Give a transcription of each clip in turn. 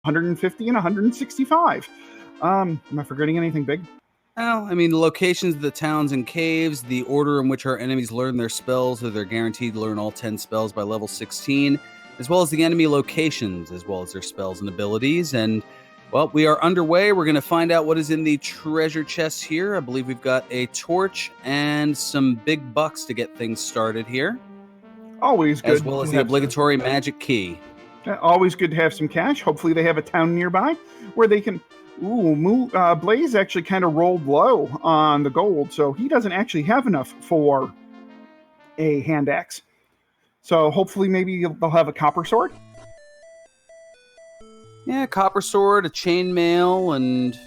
150 and 165. Am I forgetting anything big? Well, I mean, the locations of the towns and caves, the order in which our enemies learn their spells, so they're guaranteed to learn all 10 spells by level 16, as well as the enemy locations, as well as their spells and abilities. And, well, we are underway. We're going to find out what is in the treasure chests here. I believe we've got a torch and some big bucks to get things started here. Always good. As well as the obligatory magic key. Always good to have some cash. Hopefully they have a town nearby where they can... Blaze actually kind of rolled low on the gold, so he doesn't actually have enough for a hand axe. So hopefully maybe they'll have a copper sword. Yeah, copper sword, a chainmail, and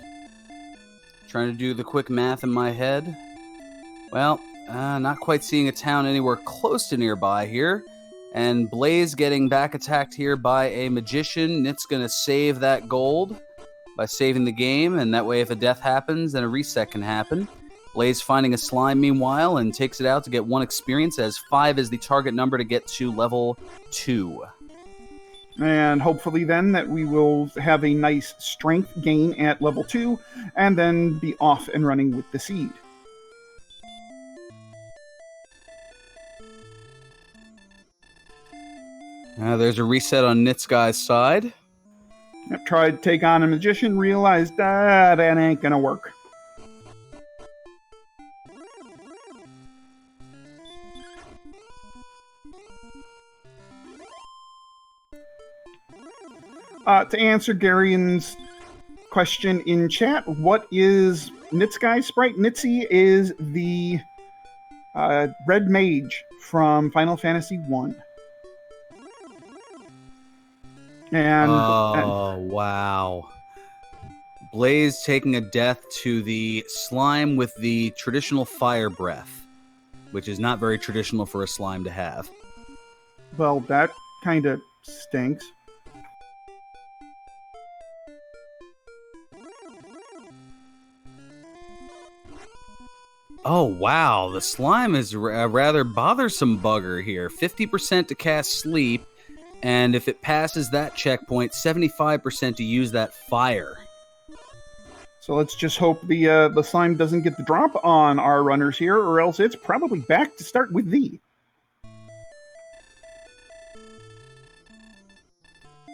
trying to do the quick math in my head. Well, not quite seeing a town anywhere close to nearby here. And Blaze getting back attacked here by a magician. Nit's going to save that gold by saving the game, and that way if a death happens, then a reset can happen. Blaze finding a slime meanwhile and takes it out to get 1 experience, as 5 is the target number to get to level 2. And hopefully then that we will have a nice strength gain at level 2, and then be off and running with the seed. There's a reset on nitzguy1's side. I've tried to take on a magician, realized that ain't gonna work. To answer Garion's question in chat, what is nitzguy sprite? Nitzy is the red mage from Final Fantasy 1. Wow. Blaze taking a death to the slime with the traditional fire breath, which is not very traditional for a slime to have. Well, that kind of stinks. Oh, wow. The slime is a rather bothersome bugger here. 50% to cast sleep. And if it passes that checkpoint, 75% to use that fire. So let's just hope the slime doesn't get the drop on our runners here, or else it's probably back to start with thee.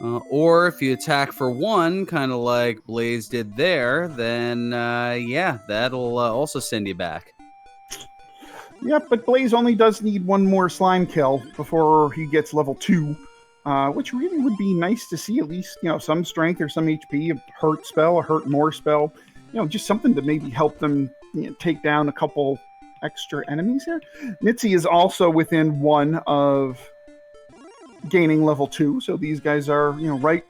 Or if you attack for 1, kind of like Blaze did there, then yeah, that'll also send you back. Yep, but Blaze only does need 1 more slime kill before he gets level 2. Which really would be nice to see, at least, some strength or some HP, a hurt spell, a hurt more spell, just something to maybe help them take down a couple extra enemies here. Nitzy is also within 1 of gaining level 2, so these guys are, right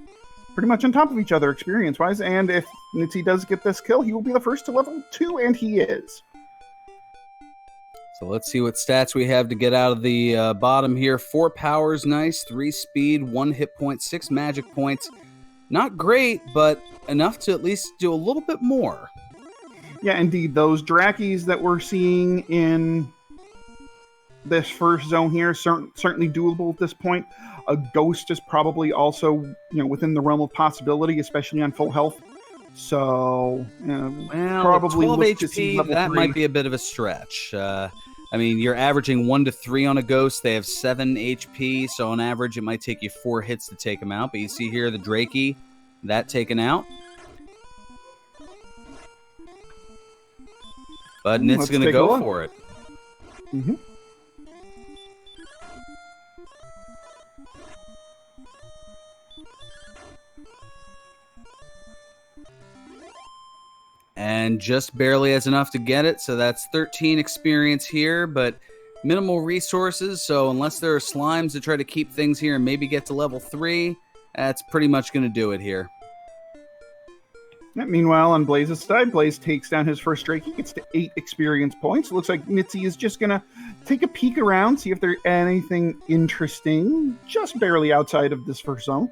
pretty much on top of each other experience-wise, and if Nitzy does get this kill, he will be the first to level 2, and he is. So let's see what stats we have to get out of the bottom here. 4 powers, nice. 3 speed, 1 hit point, 6 magic points. Not great, but enough to at least do a little bit more. Yeah, indeed. Those Drakis that we're seeing in this first zone here, certainly doable at this point. A Ghost is probably also, within the realm of possibility, especially on full health. So, probably 12 HP, that 3 might be a bit of a stretch. I mean, you're averaging 1 to 3 on a Ghost. They have 7 HP, so on average, it might take you 4 hits to take them out. But you see here the Drakey, that taken out. But Nit's going to go for it. Mm-hmm. And just barely has enough to get it, so that's 13 experience here, but minimal resources, so unless there are slimes to try to keep things here and maybe get to level 3, that's pretty much going to do it here. Meanwhile, on Blaze's side, Blaze takes down his first Drake. He gets to 8 experience points. It looks like Nitzy is just going to take a peek around, see if there's anything interesting, just barely outside of this first zone.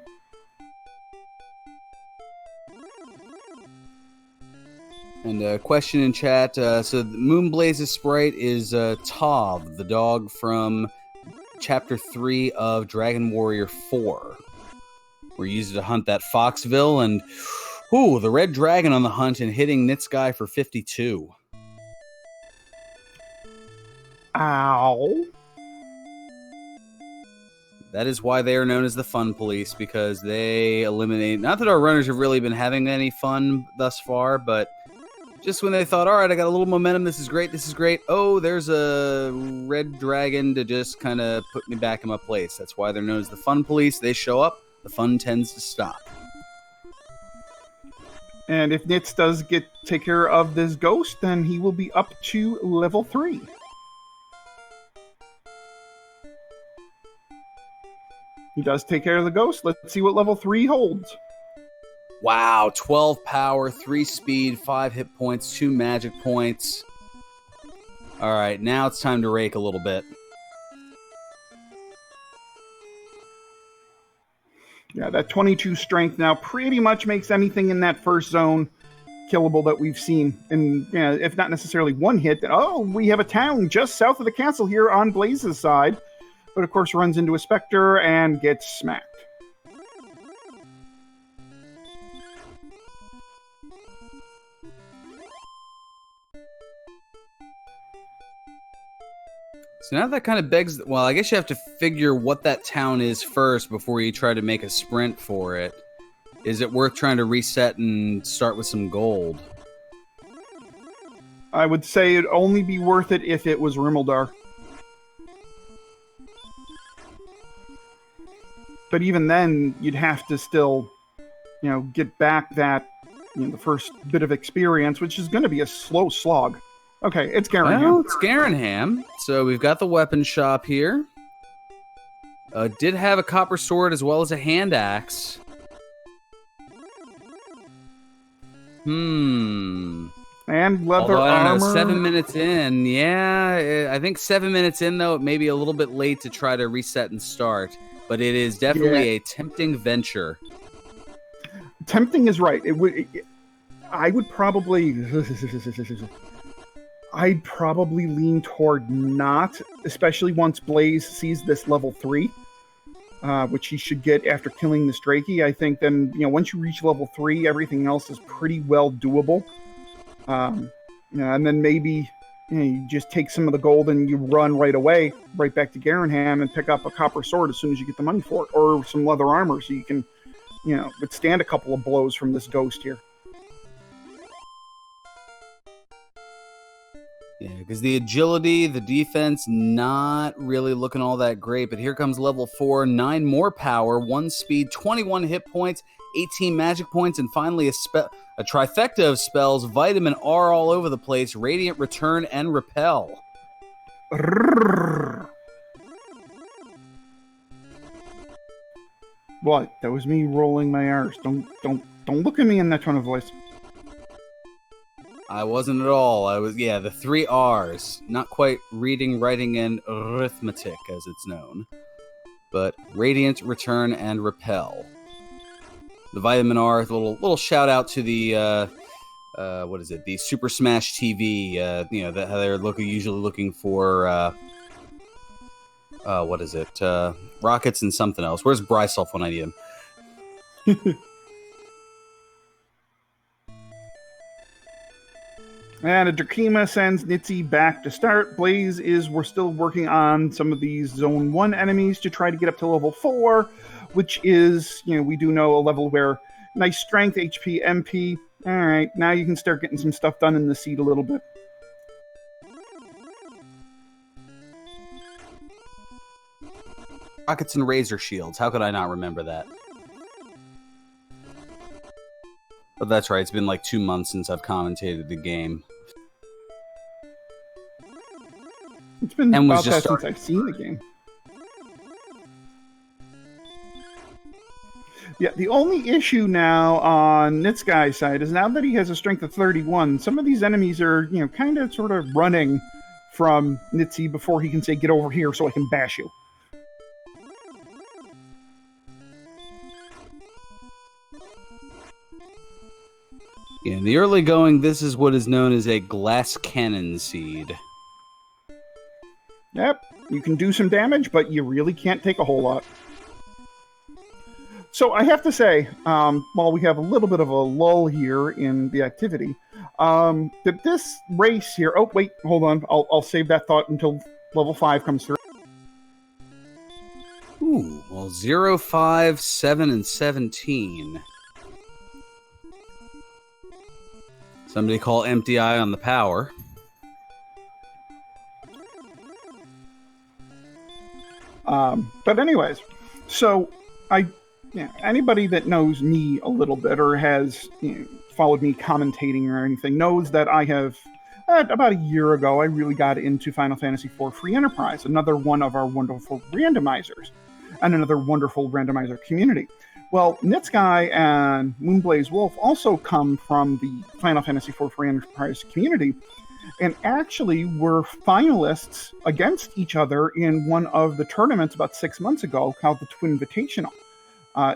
And a question in chat, so Moonblaze's sprite is Tav, the dog from Chapter 3 of Dragon Warrior 4. We're using to hunt that Foxville, and ooh, the red dragon on the hunt and hitting nitzguy for 52. Ow. That is why they are known as the fun police, because they eliminate... Not that our runners have really been having any fun thus far, but just when they thought, all right, I got a little momentum, this is great, oh, there's a red dragon to just kind of put me back in my place. That's why they're known as the fun police. They show up, the fun tends to stop. And if Nitz does take care of this ghost, then he will be up to level 3. He does take care of the ghost. Let's see what level 3 holds. Wow, 12 power, 3 speed, 5 hit points, 2 magic points. All right, now it's time to rake a little bit. Yeah, that 22 strength now pretty much makes anything in that first zone killable that we've seen. And if not necessarily one hit, oh, we have a town just south of the castle here on Blaze's side. But of course runs into a specter and gets smacked. So now that kind of begs... Well, I guess you have to figure what that town is first before you try to make a sprint for it. Is it worth trying to reset and start with some gold? I would say it'd only be worth it if it was Rimuldar. But even then, you'd have to still, get back that, the first bit of experience, which is going to be a slow slog. Okay, it's Garenham. Well, it's Garenham. So we've got the weapon shop here. Did have a copper sword as well as a hand axe. And leather Although, I don't armor. know, 7 minutes in. Yeah, I think 7 minutes in, though, it may be a little bit late to try to reset and start. But it is definitely a tempting venture. Tempting is right. I'd probably lean toward not, especially once Blaze sees this level 3, which he should get after killing this Drakey. I think then, once you reach level 3, everything else is pretty well doable. And then maybe you just take some of the gold and you run right away, right back to Garenham and pick up a copper sword as soon as you get the money for it, or some leather armor so you can, withstand a couple of blows from this ghost here. Yeah, because the agility, the defense, not really looking all that great. But here comes level 4, 9 more power, 1 speed, 21 hit points, 18 magic points, and finally a trifecta of spells, Vitamin R all over the place, Radiant Return and Repel. What? That was me rolling my R's. Don't look at me in that tone of voice. I wasn't at all. I was, the 3 R's. Not quite reading, writing, and arithmetic, as it's known. But Radiant, Return, and Repel. The Vitamin R, little shout out to the, the Super Smash TV, how they're usually looking for, rockets and something else. Where's Bryself when I need him? And a Drakima sends Nitzy back to start. Blaze we're still working on some of these Zone 1 enemies to try to get up to level 4, which is, we do know a level where nice strength, HP, MP. All right, now you can start getting some stuff done in the seed a little bit. Rockets and Razor Shields. How could I not remember that? But that's right, it's been like 2 months since I've commentated the game. It's been about that since I've seen the game. Yeah, the only issue now on nitzguy side is now that he has a strength of 31, some of these enemies are, kind of sort of running from Nitzy before he can say, get over here so I can bash you. Yeah, in the early going, this is what is known as a glass cannon seed. Yep, you can do some damage, but you really can't take a whole lot. So I have to say, while we have a little bit of a lull here in the activity, that this race here... Oh, wait, hold on. I'll save that thought until level 5 comes through. Ooh, well, 0, 5, 7, and 17. Somebody call Empty Eye on the power. But anyways, so anybody that knows me a little bit or has followed me commentating or anything knows that I have, about a year ago, I really got into Final Fantasy IV Free Enterprise, another one of our wonderful randomizers, and another wonderful randomizer community. Well, nitzguy and moonblazewolf also come from the Final Fantasy IV Free Enterprise community, and actually were finalists against each other in one of the tournaments about 6 months ago called the Twin Invitational.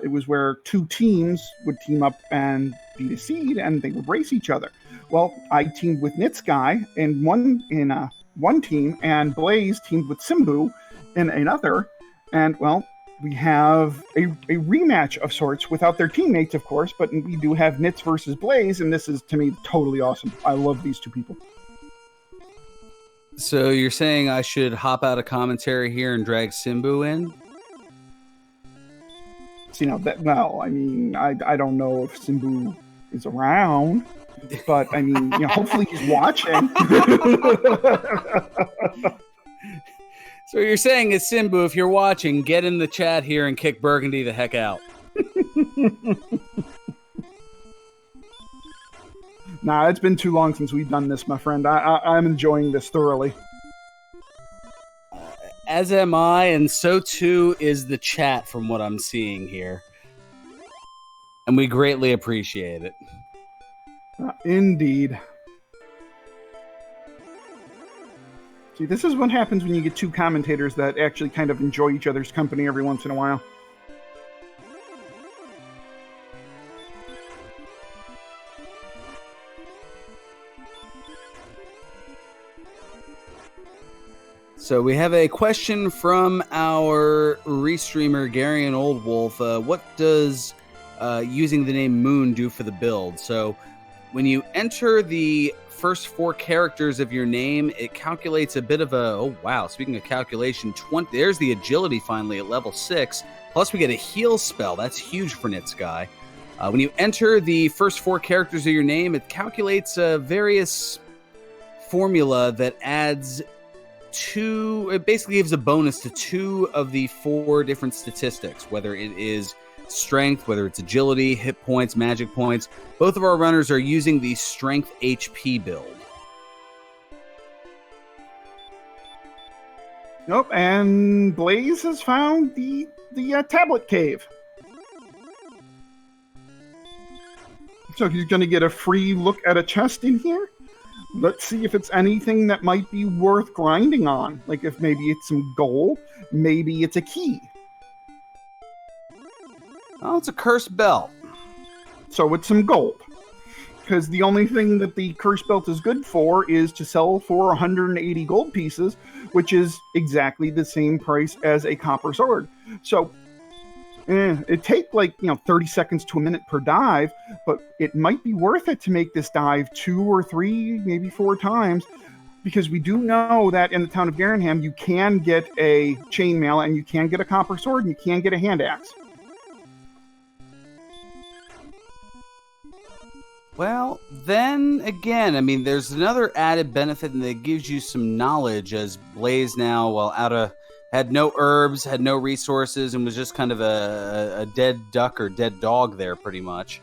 It was where 2 teams would team up and beat a seed, and they would race each other. Well, I teamed with nitzguy in one team, and Blaze teamed with Simbu in another. And, well, we have a rematch of sorts without their teammates, of course, but we do have Nitz versus Blaze, and this is, to me, totally awesome. I love these 2 people. So you're saying I should hop out of commentary here and drag Simbu in? So, I mean, I don't know if Simbu is around, but I mean, hopefully he's watching. So what you're saying is, Simbu, if you're watching, get in the chat here and kick Burgundy the heck out. Nah, it's been too long since we've done this, my friend. I'm enjoying this thoroughly. As am I, and so too is the chat from what I'm seeing here. And we greatly appreciate it. Indeed. See, this is what happens when you get 2 commentators that actually kind of enjoy each other's company every once in a while. So we have a question from our restreamer, Gary and Old Wolf. What does using the name Moon do for the build? So when you enter the first 4 characters of your name, it calculates a bit of a... Oh, wow. Speaking of calculation, there's the agility finally at level 6. Plus we get a heal spell. That's huge for nitzguy. When you enter the first 4 characters of your name, it calculates various formula that adds... it basically gives a bonus to 2 of the 4 different statistics, whether it is strength, whether it's agility, hit points, magic points. Both of our runners are using the strength HP build. Nope, and Blaze has found the tablet cave. So he's going to get a free look at a chest in here. Let's see if it's anything that might be worth grinding on. Like if maybe it's some gold, maybe it's a key. Oh, it's a cursed belt. So it's some gold. Because the only thing that the cursed belt is good for is to sell for 180 gold pieces, which is exactly the same price as a copper sword. So it takes 30 seconds to a minute per dive, but it might be worth it to make this dive 2 or 3, maybe 4 times, because we do know that in the town of Garenham, you can get a chainmail, and you can get a copper sword, and you can get a hand axe. Well, then again, I mean, there's another added benefit, and that gives you some knowledge, as Blaze now, had no herbs, had no resources, and was just kind of a dead duck or dead dog there, pretty much.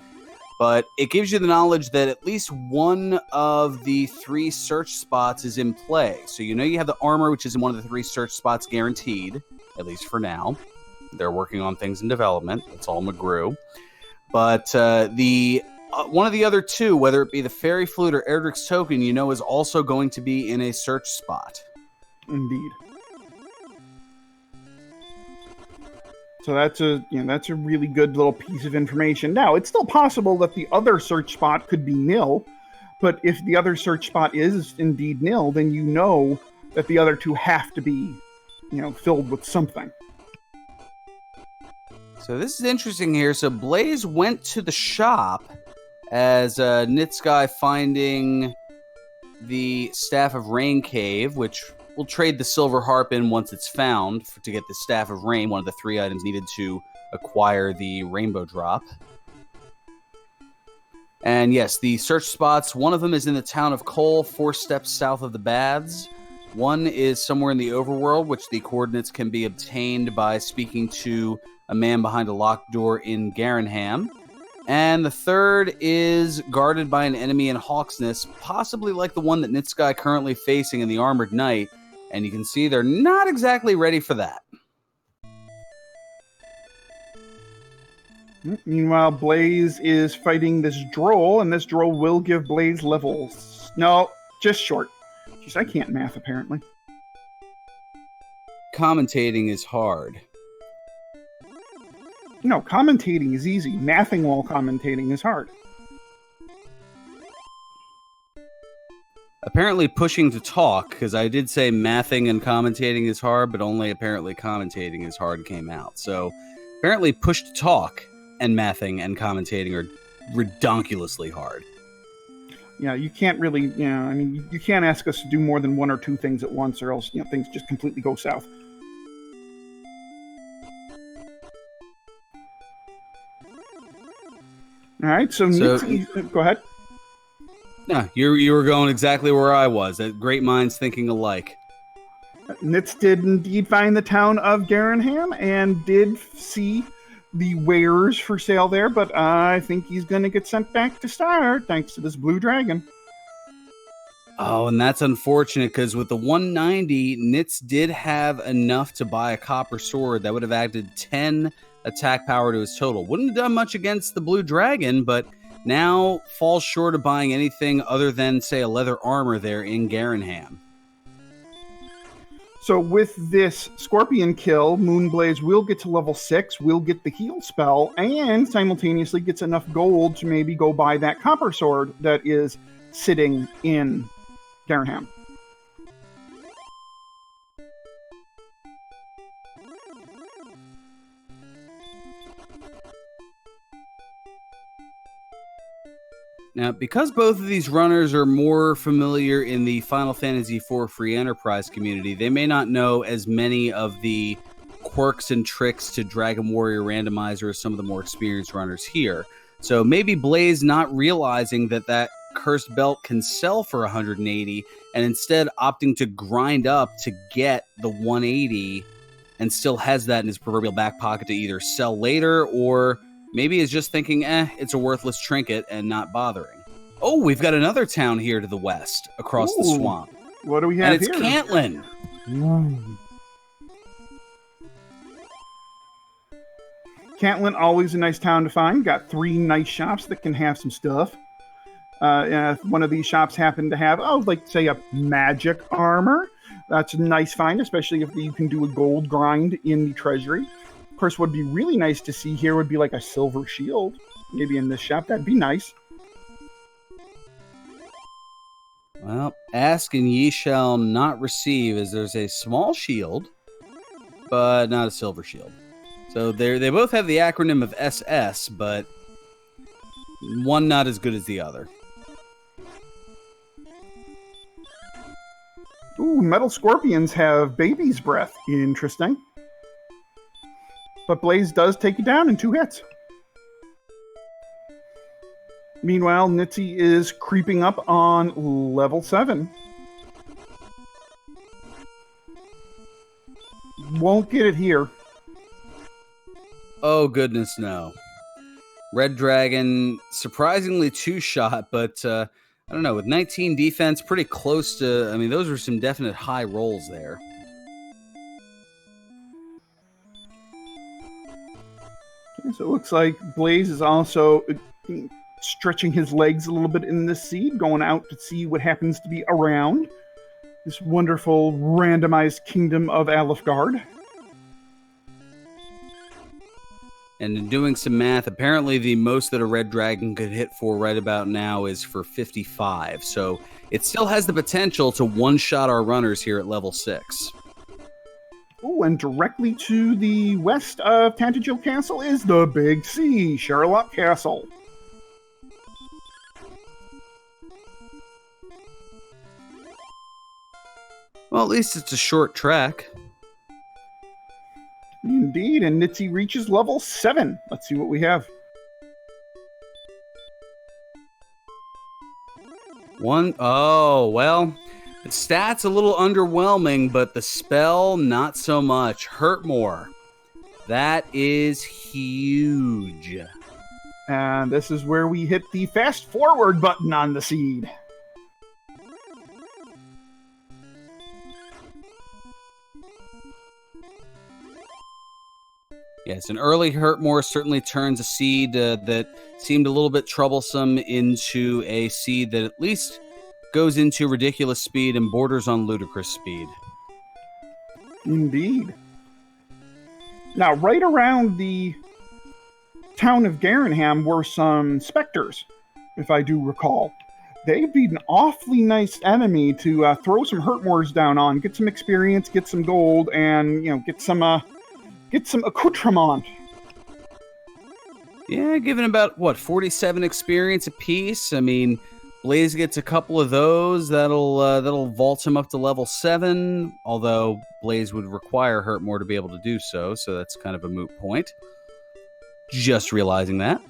But it gives you the knowledge that at least one of the 3 search spots is in play. So you have the armor, which is in one of the 3 search spots guaranteed, at least for now. They're working on things in development. That's all McGrew. But one of the other 2, whether it be the Fairy Flute or Erdrick's Token, is also going to be in a search spot. Indeed. So that's a really good little piece of information. Now, it's still possible that the other search spot could be nil, but if the other search spot is indeed nil, then you know that the other 2 have to be, filled with something. So this is interesting here. So Blaze went to the shop as Nitzguy finding the Staff of Rain Cave, which we'll trade the Silver Harp in once it's found to get the Staff of Rain, one of the 3 items needed to acquire the Rainbow Drop. And yes, the search spots, one of them is in the town of Cole, 4 steps south of the Baths. One is somewhere in the overworld, which the coordinates can be obtained by speaking to a man behind a locked door in Garenham. And the third is guarded by an enemy in Hawksness, possibly like the one that Nitzguy currently facing in the Armored Knight. And you can see they're not exactly ready for that. Meanwhile, Blaze is fighting this Droll, and this Droll will give Blaze levels. No, just short. Jeez, I can't math, apparently. Commentating is hard. No, commentating is easy. Mathing while commentating is hard. Apparently pushing to talk, because I did say mathing and commentating is hard, but only apparently commentating is hard came out. So apparently push to talk and mathing and commentating are redonkulously hard. Yeah, you can't really, I mean, you can't ask us to do more than 1 or 2 things at once, or else, things just completely go south. All right, so go ahead. No, you were going exactly where I was. Great minds thinking alike. Nitz did indeed find the town of Garenham and did see the wares for sale there, but I think he's going to get sent back to Star thanks to this blue dragon. Oh, and that's unfortunate because with the 190, Nitz did have enough to buy a copper sword that would have added 10 attack power to his total. Wouldn't have done much against the blue dragon, but now falls short of buying anything other than, say, a leather armor there in Garenham. So with this Scorpion kill, Moonblaze will get to level 6, will get the heal spell, and simultaneously gets enough gold to maybe go buy that copper sword that is sitting in Garenham. Now, because both of these runners are more familiar in the Final Fantasy IV Free Enterprise community, they may not know as many of the quirks and tricks to Dragon Warrior Randomizer as some of the more experienced runners here. So maybe Blaze not realizing that cursed belt can sell for 180 and instead opting to grind up to get the 180 and still has that in his proverbial back pocket to either sell later or maybe is just thinking, it's a worthless trinket and not bothering. Oh, we've got another town here to the west, across the swamp. What do we have here? And it's Cantlin. Cantlin, always a nice town to find. Got 3 nice shops that can have some stuff. If one of these shops happen to have, say a magic armor, that's a nice find, especially if you can do a gold grind in the treasury. Of course, what would be really nice to see here would be like a silver shield. Maybe in this shop, that'd be nice. Well, ask and ye shall not receive, as there's a small shield, but not a silver shield. So they both have the acronym of SS, but one not as good as the other. Ooh, metal scorpions have baby's breath. Interesting. But Blaze does take you down in 2 hits. Meanwhile, Nitzy is creeping up on level 7. Won't get it here. Oh, goodness, no. Red Dragon, surprisingly 2-shot, but I don't know, with 19 defense, pretty close to, those were some definite high rolls there. Okay, so it looks like Blaze is also stretching his legs a little bit in this seed, going out to see what happens to be around this wonderful randomized kingdom of Alifgard. And in doing some math, apparently the most that a red dragon could hit for right about now is for 55. So it still has the potential to one-shot our runners here at level 6. Oh, and directly to the west of Tantagil Castle is the Big C, Sherlock Castle. Well, at least it's a short track. Indeed, and Nitzy reaches level 7. Let's see what we have. Oh, well, the stats a little underwhelming, but the spell, not so much. Hurt more. That is huge. And this is where we hit the fast forward button on the seed. Yes, an early Hurtmore certainly turns a seed that seemed a little bit troublesome into a seed that at least goes into ridiculous speed and borders on ludicrous speed. Indeed. Now, right around the town of Garenham were some specters, if I do recall. They'd be an awfully nice enemy to throw some Hurtmores down on, get some experience, get some gold, and get some accoutrement. Yeah, given about 47 experience apiece. I mean, Blaze gets a couple of those. That'll vault him up to level 7. Although Blaze would require Hurtmore to be able to do so, so that's kind of a moot point. Just realizing that.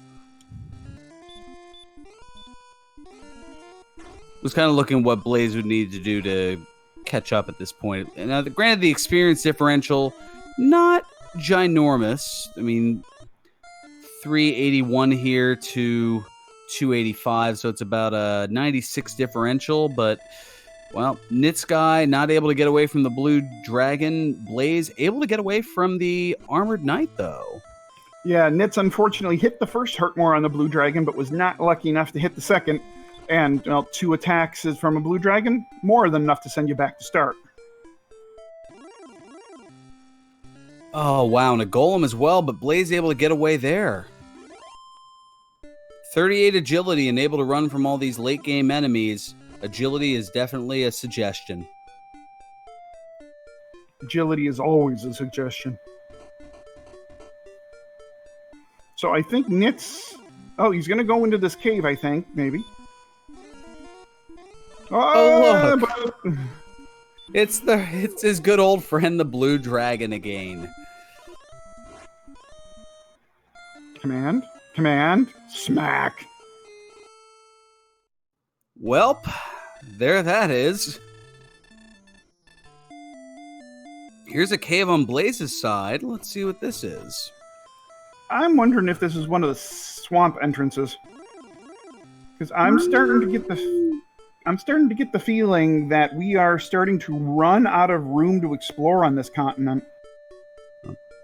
Was kind of looking what Blaze would need to do to catch up at this point. Now, granted, the experience differential not ginormous. I mean, 381 here to 285, so it's about a 96 differential, but, well, Nitzguy not able to get away from the blue dragon. Blaze able to get away from the armored knight, though. Yeah, Nitz unfortunately hit the first Hurtmore on the blue dragon, but was not lucky enough to hit the second. And 2 attacks is from a blue dragon, more than enough to send you back to start. Oh, wow, and a golem as well, but Blaze able to get away there. 38 agility and able to run from all these late-game enemies. Agility is definitely a suggestion. Agility is always a suggestion. So I think Nitz... Oh, he's going to go into this cave, I think, maybe. Oh, look. It's his good old friend, the blue dragon, again. Command, smack. Welp, there that is. Here's a cave on Blaze's side. Let's see what this is. I'm wondering if this is one of the swamp entrances. Because I'm starting to get the feeling that we are starting to run out of room to explore on this continent.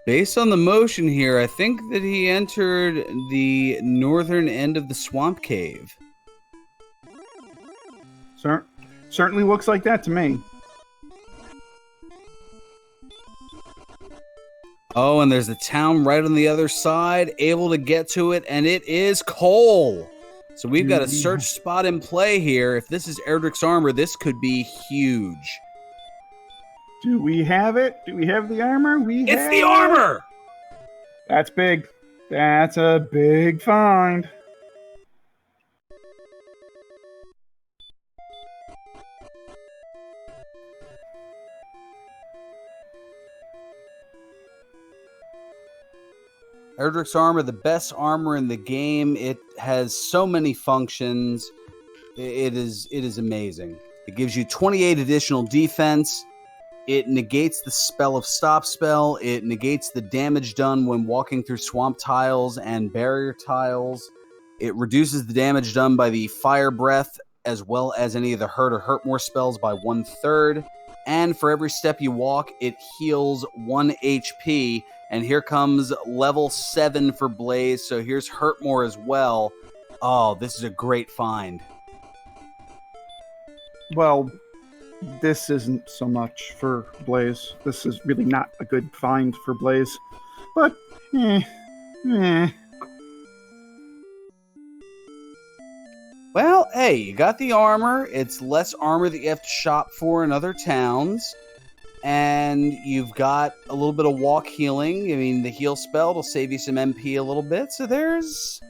Based on the motion here, I think that he entered the northern end of the swamp cave. Certainly looks like that to me. Oh, and there's a town right on the other side, able to get to it, and it is coal. So we've got a search spot in play here. If this is Erdrick's armor, this could be huge. Do we have it? Do we have the armor? It's the armor! That's big. That's a big find. Erdrick's armor, the best armor in the game. It has so many functions. It is amazing. It gives you 28 additional defense. It negates the spell of stop spell. It negates the damage done when walking through swamp tiles and barrier tiles. It reduces the damage done by the fire breath as well as any of the hurt or hurt more spells by 1/3. And for every step you walk, it heals 1 HP. And here comes level 7 for Blaze. So here's Hurtmore as well. Oh, this is a great find. Well, this isn't so much for Blaze. This is really not a good find for Blaze. But, Well, hey, you got the armor. It's less armor that you have to shop for in other towns. and you've got a little bit of walk healing. I mean, the heal spell will save you some MP a little bit, so there's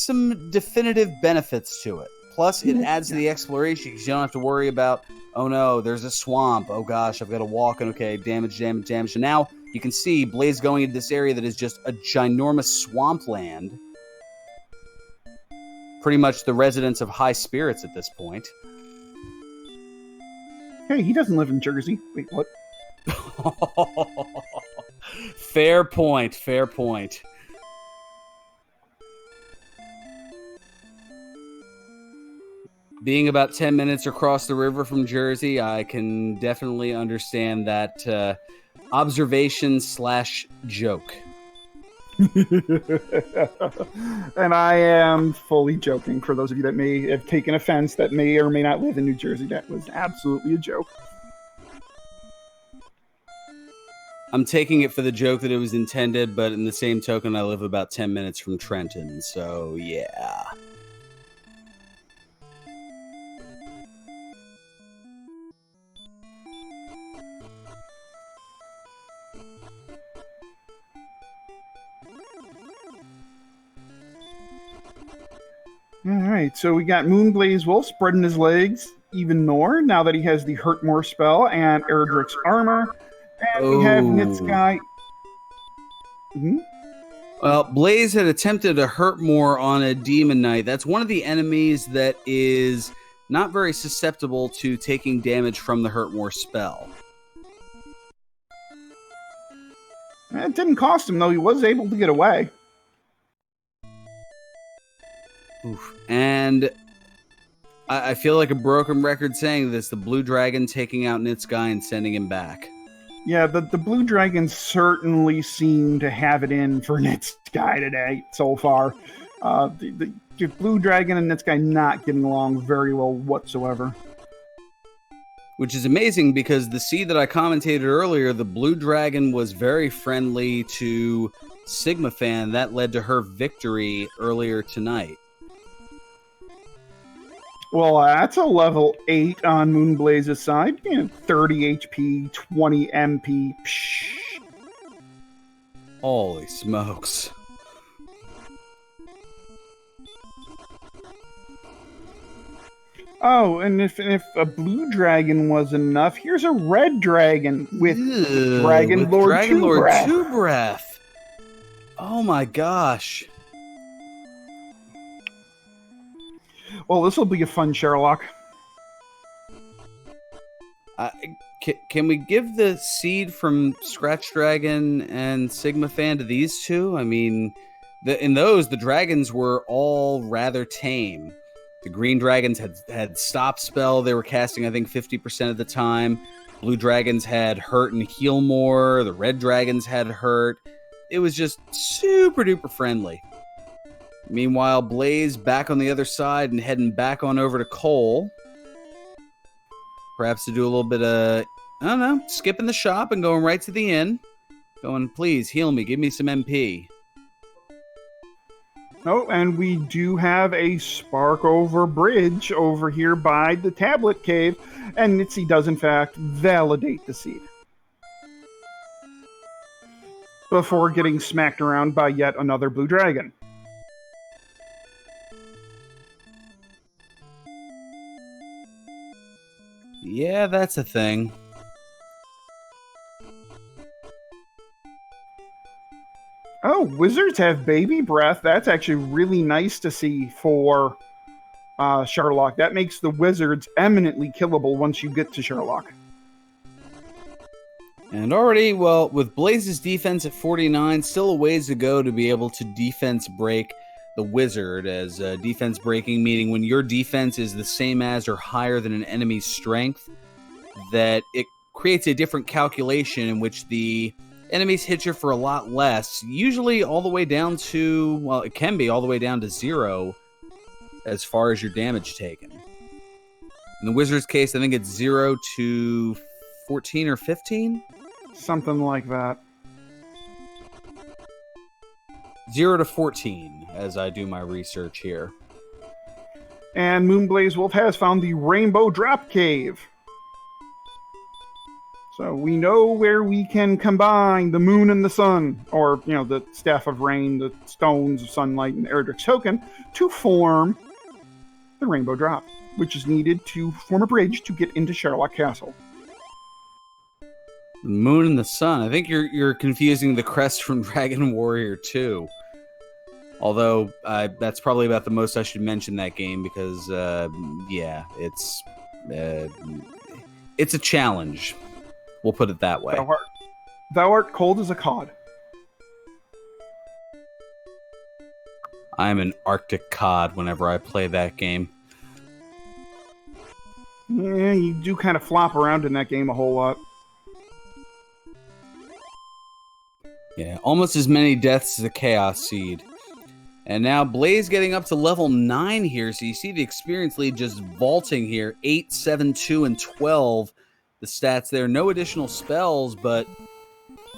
some definitive benefits to it. Plus, it adds to the exploration because you don't have to worry about, oh no, there's a swamp. Oh gosh, I've got to walk, and okay, damage. So now you can see Blaze going into this area that is just a ginormous swampland. Pretty much the residence of high spirits at this point. Hey, he doesn't live in Jersey. Wait, what? Fair point. Being about 10 minutes across the river from Jersey, I can definitely understand that observation/joke. And I am fully joking for those of you that may have taken offense that may or may not live in New Jersey. That was absolutely a joke. I'm taking it for the joke that it was intended, but in the same token, I live about 10 minutes from Trenton, so yeah. All right, so we got moonblazewolf spreading his legs even more now that he has the Hurt More spell and Erdrick's armor. And we have nitzguy. Well, Blaze had attempted to hurt more on a Demon Knight. That's one of the enemies that is not very susceptible to taking damage from the Hurt More spell. It didn't cost him, though. He was able to get away. Oof. And I feel like a broken record saying this, the Blue Dragon taking out Nitzguy and sending him back. Yeah, the Blue Dragon certainly seemed to have it in for Nitzguy today so far. The Blue Dragon and Nitzguy not getting along very well whatsoever. Which is amazing because the seed that I commentated earlier, the Blue Dragon was very friendly to Sigma Fan. That led to her victory earlier tonight. Well, that's a level 8 on Moonblaze's side. 30 HP, 20 MP. Psh. Holy smokes. Oh, and if a blue dragon was enough, here's a red dragon with Dragon Lord Two Breath. Oh my gosh. Well, this will be a fun Sherlock. Can we give the seed from Scratch Dragon and Sigma Fan to these two? I mean, in those, the dragons were all rather tame. The green dragons had stop spell. They were casting, I think, 50% of the time. Blue dragons had hurt and heal more. The red dragons had hurt. It was just super duper friendly. Meanwhile, Blaze back on the other side and heading back on over to Cole. Perhaps to do a little bit of, I don't know, skipping the shop and going right to the inn. Going, please, heal me. Give me some MP. Oh, and we do have a spark over bridge over here by the tablet cave. And Nitzy does, in fact, validate the seed. Before getting smacked around by yet another blue dragon. Yeah, that's a thing. Oh, wizards have baby breath. That's actually really nice to see for Sherlock. That makes the wizards eminently killable once you get to Sherlock. And already, well, with Blaze's defense at 49, still a ways to go to be able to defense break the wizard, as defense breaking, meaning when your defense is the same as or higher than an enemy's strength, that it creates a different calculation in which the enemies hit you for a lot less, usually all the way down to, well, it can be all the way down to 0 as far as your damage taken. In the wizard's case, I think it's 0 to 14 or 15? Something like that. 0 to 14, as I do my research here. And moonblazewolf has found the Rainbow Drop Cave. So we know where we can combine the moon and the sun, or, the staff of rain, the stones of sunlight, and Erdrick's token to form the rainbow drop, which is needed to form a bridge to get into Sherlock Castle. The moon and the sun. I think you're confusing the crest from Dragon Warrior 2. Although, that's probably about the most I should mention that game because, it's a challenge. We'll put it that way. Thou art cold as a cod. I'm an Arctic cod whenever I play that game. Yeah, you do kind of flop around in that game a whole lot. Yeah, almost as many deaths as a Chaos Seed. And now Blaze getting up to level 9 here, so you see the experience lead just vaulting here. 8, 7, 2, and 12. The stats there. No additional spells, but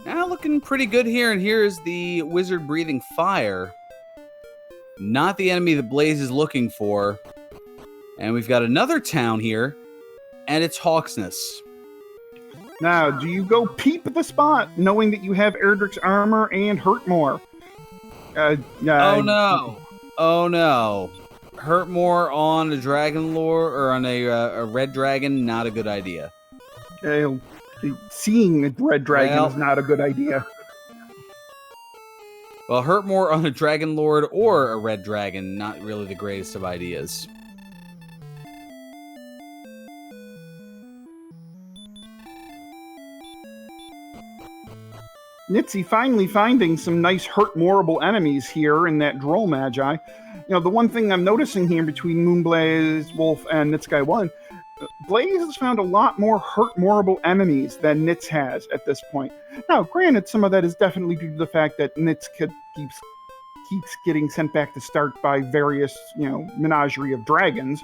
now looking pretty good here. And here is the Wizard Breathing Fire. Not the enemy that Blaze is looking for. And we've got another town here, and it's Hawksness. Now, do you go peep at the spot, knowing that you have Erdrick's armor and hurt more? Oh no! Oh no! Hurt more on a dragon lore or on a red dragon? Not a good idea. Seeing a red dragon is not a good idea. Well, hurt more on a dragon lord or a red dragon? Not really the greatest of ideas. Nitzy finally finding some nice hurt-moreable enemies here in that Droll Magi. The one thing I'm noticing here between moonblazewolf and nitzguy1, Blaze has found a lot more hurt-moreable enemies than Nitz has at this point. Now, granted, some of that is definitely due to the fact that Nitz keeps getting sent back to start by various, menagerie of dragons.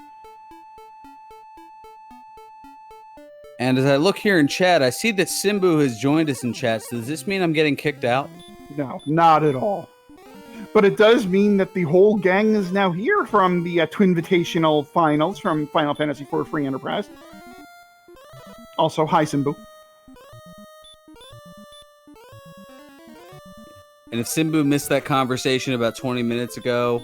And as I look here in chat, I see that Simbu has joined us in chat. So does this mean I'm getting kicked out? No, not at all. But it does mean that the whole gang is now here from the Twinvitational Finals from Final Fantasy IV Free Enterprise. Also, hi, Simbu. And if Simbu missed that conversation about 20 minutes ago,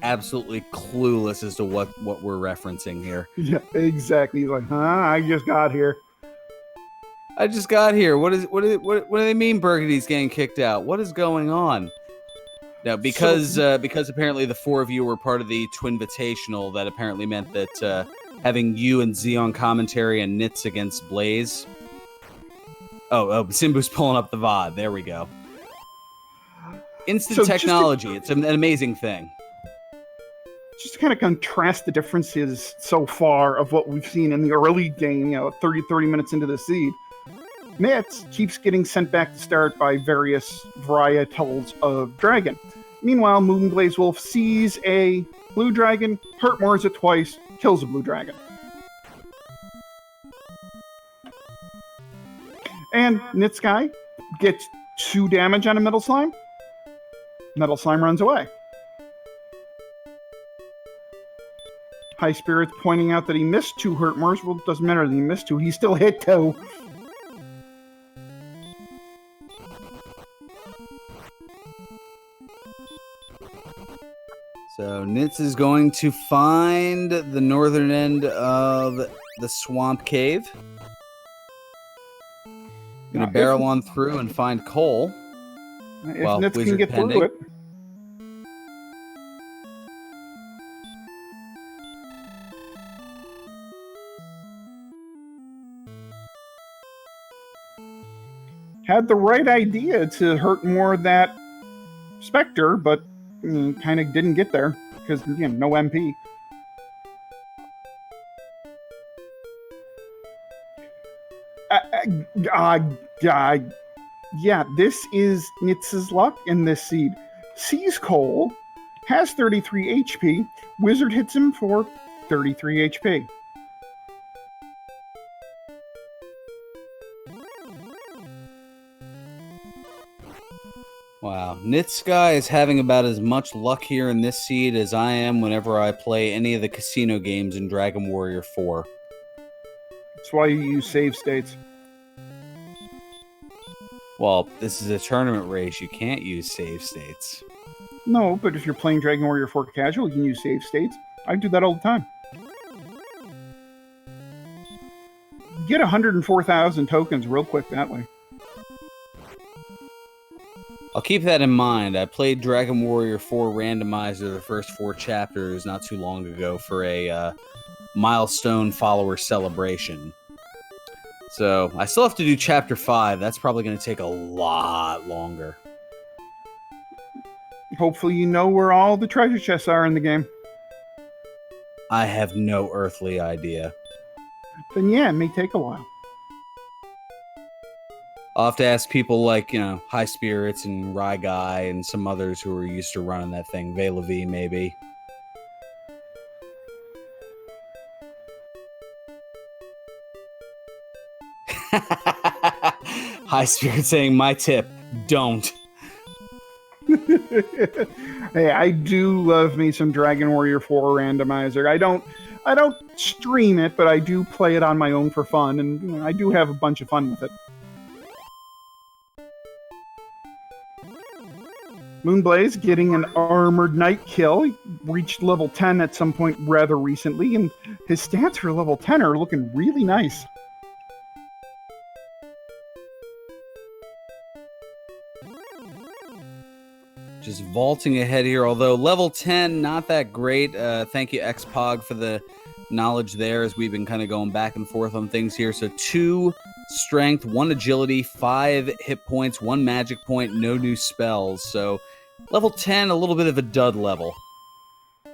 absolutely clueless as to what we're referencing here. Yeah, exactly. He's like, I just got here. I just got here. What do they mean Burgundy's getting kicked out? What is going on? Now, because apparently the four of you were part of the Twinvitational, that apparently meant that having you and Xeon commentary and Nitz against Blaze. Oh, Simbu's pulling up the VOD. There we go. Instant technology. It's an amazing thing. Just to kind of contrast the differences so far of what we've seen in the early game, 30 minutes into the seed, Nitz keeps getting sent back to start by various varietals of dragon. Meanwhile, moonblazewolf sees a blue dragon, hurt-mores it twice, kills a blue dragon. And nitzguy gets 2 damage on a metal slime. Metal slime runs away. High Spirit's pointing out that he missed 2 hurt-mores. Well, it doesn't matter that he missed 2. He still hit 2. So Nitz is going to find the northern end of the swamp cave. Gonna barrel on through and find coal. If Nitz can get through it. Had the right idea to hurt more that Spectre, but kind of didn't get there because, no MP. Yeah, this is Nitz's luck in this seed. Sees coal, has 33 HP, Wizard hits him for 33 HP. Wow, nitzguy is having about as much luck here in this seed as I am whenever I play any of the casino games in Dragon Warrior 4. That's why you use save states. Well, this is a tournament race. You can't use save states. No, but if you're playing Dragon Warrior 4 casual, you can use save states. I do that all the time. Get 104,000 tokens real quick that way. I'll keep that in mind. I played Dragon Warrior 4 Randomizer, the first 4 chapters, not too long ago for a milestone follower celebration. So I still have to do Chapter 5. That's probably going to take a lot longer. Hopefully you know where all the treasure chests are in the game. I have no earthly idea. Then yeah, it may take a while. I'll have to ask people like, High Spirits and Rye Guy and some others who are used to running that thing. Vela V, maybe. High Spirit saying, my tip, don't. Hey, I do love me some Dragon Warrior 4 Randomizer. I don't stream it, but I do play it on my own for fun, and I do have a bunch of fun with it. Moonblaze getting an armored knight kill. He reached level 10 at some point rather recently, and his stats for level 10 are looking really nice. Just vaulting ahead here, although level 10, not that great. Thank you, Xpog, for the knowledge there as we've been kind of going back and forth on things here. So 2 strength, 1 agility, 5 hit points, 1 magic point, no new spells. So level 10, a little bit of a dud level.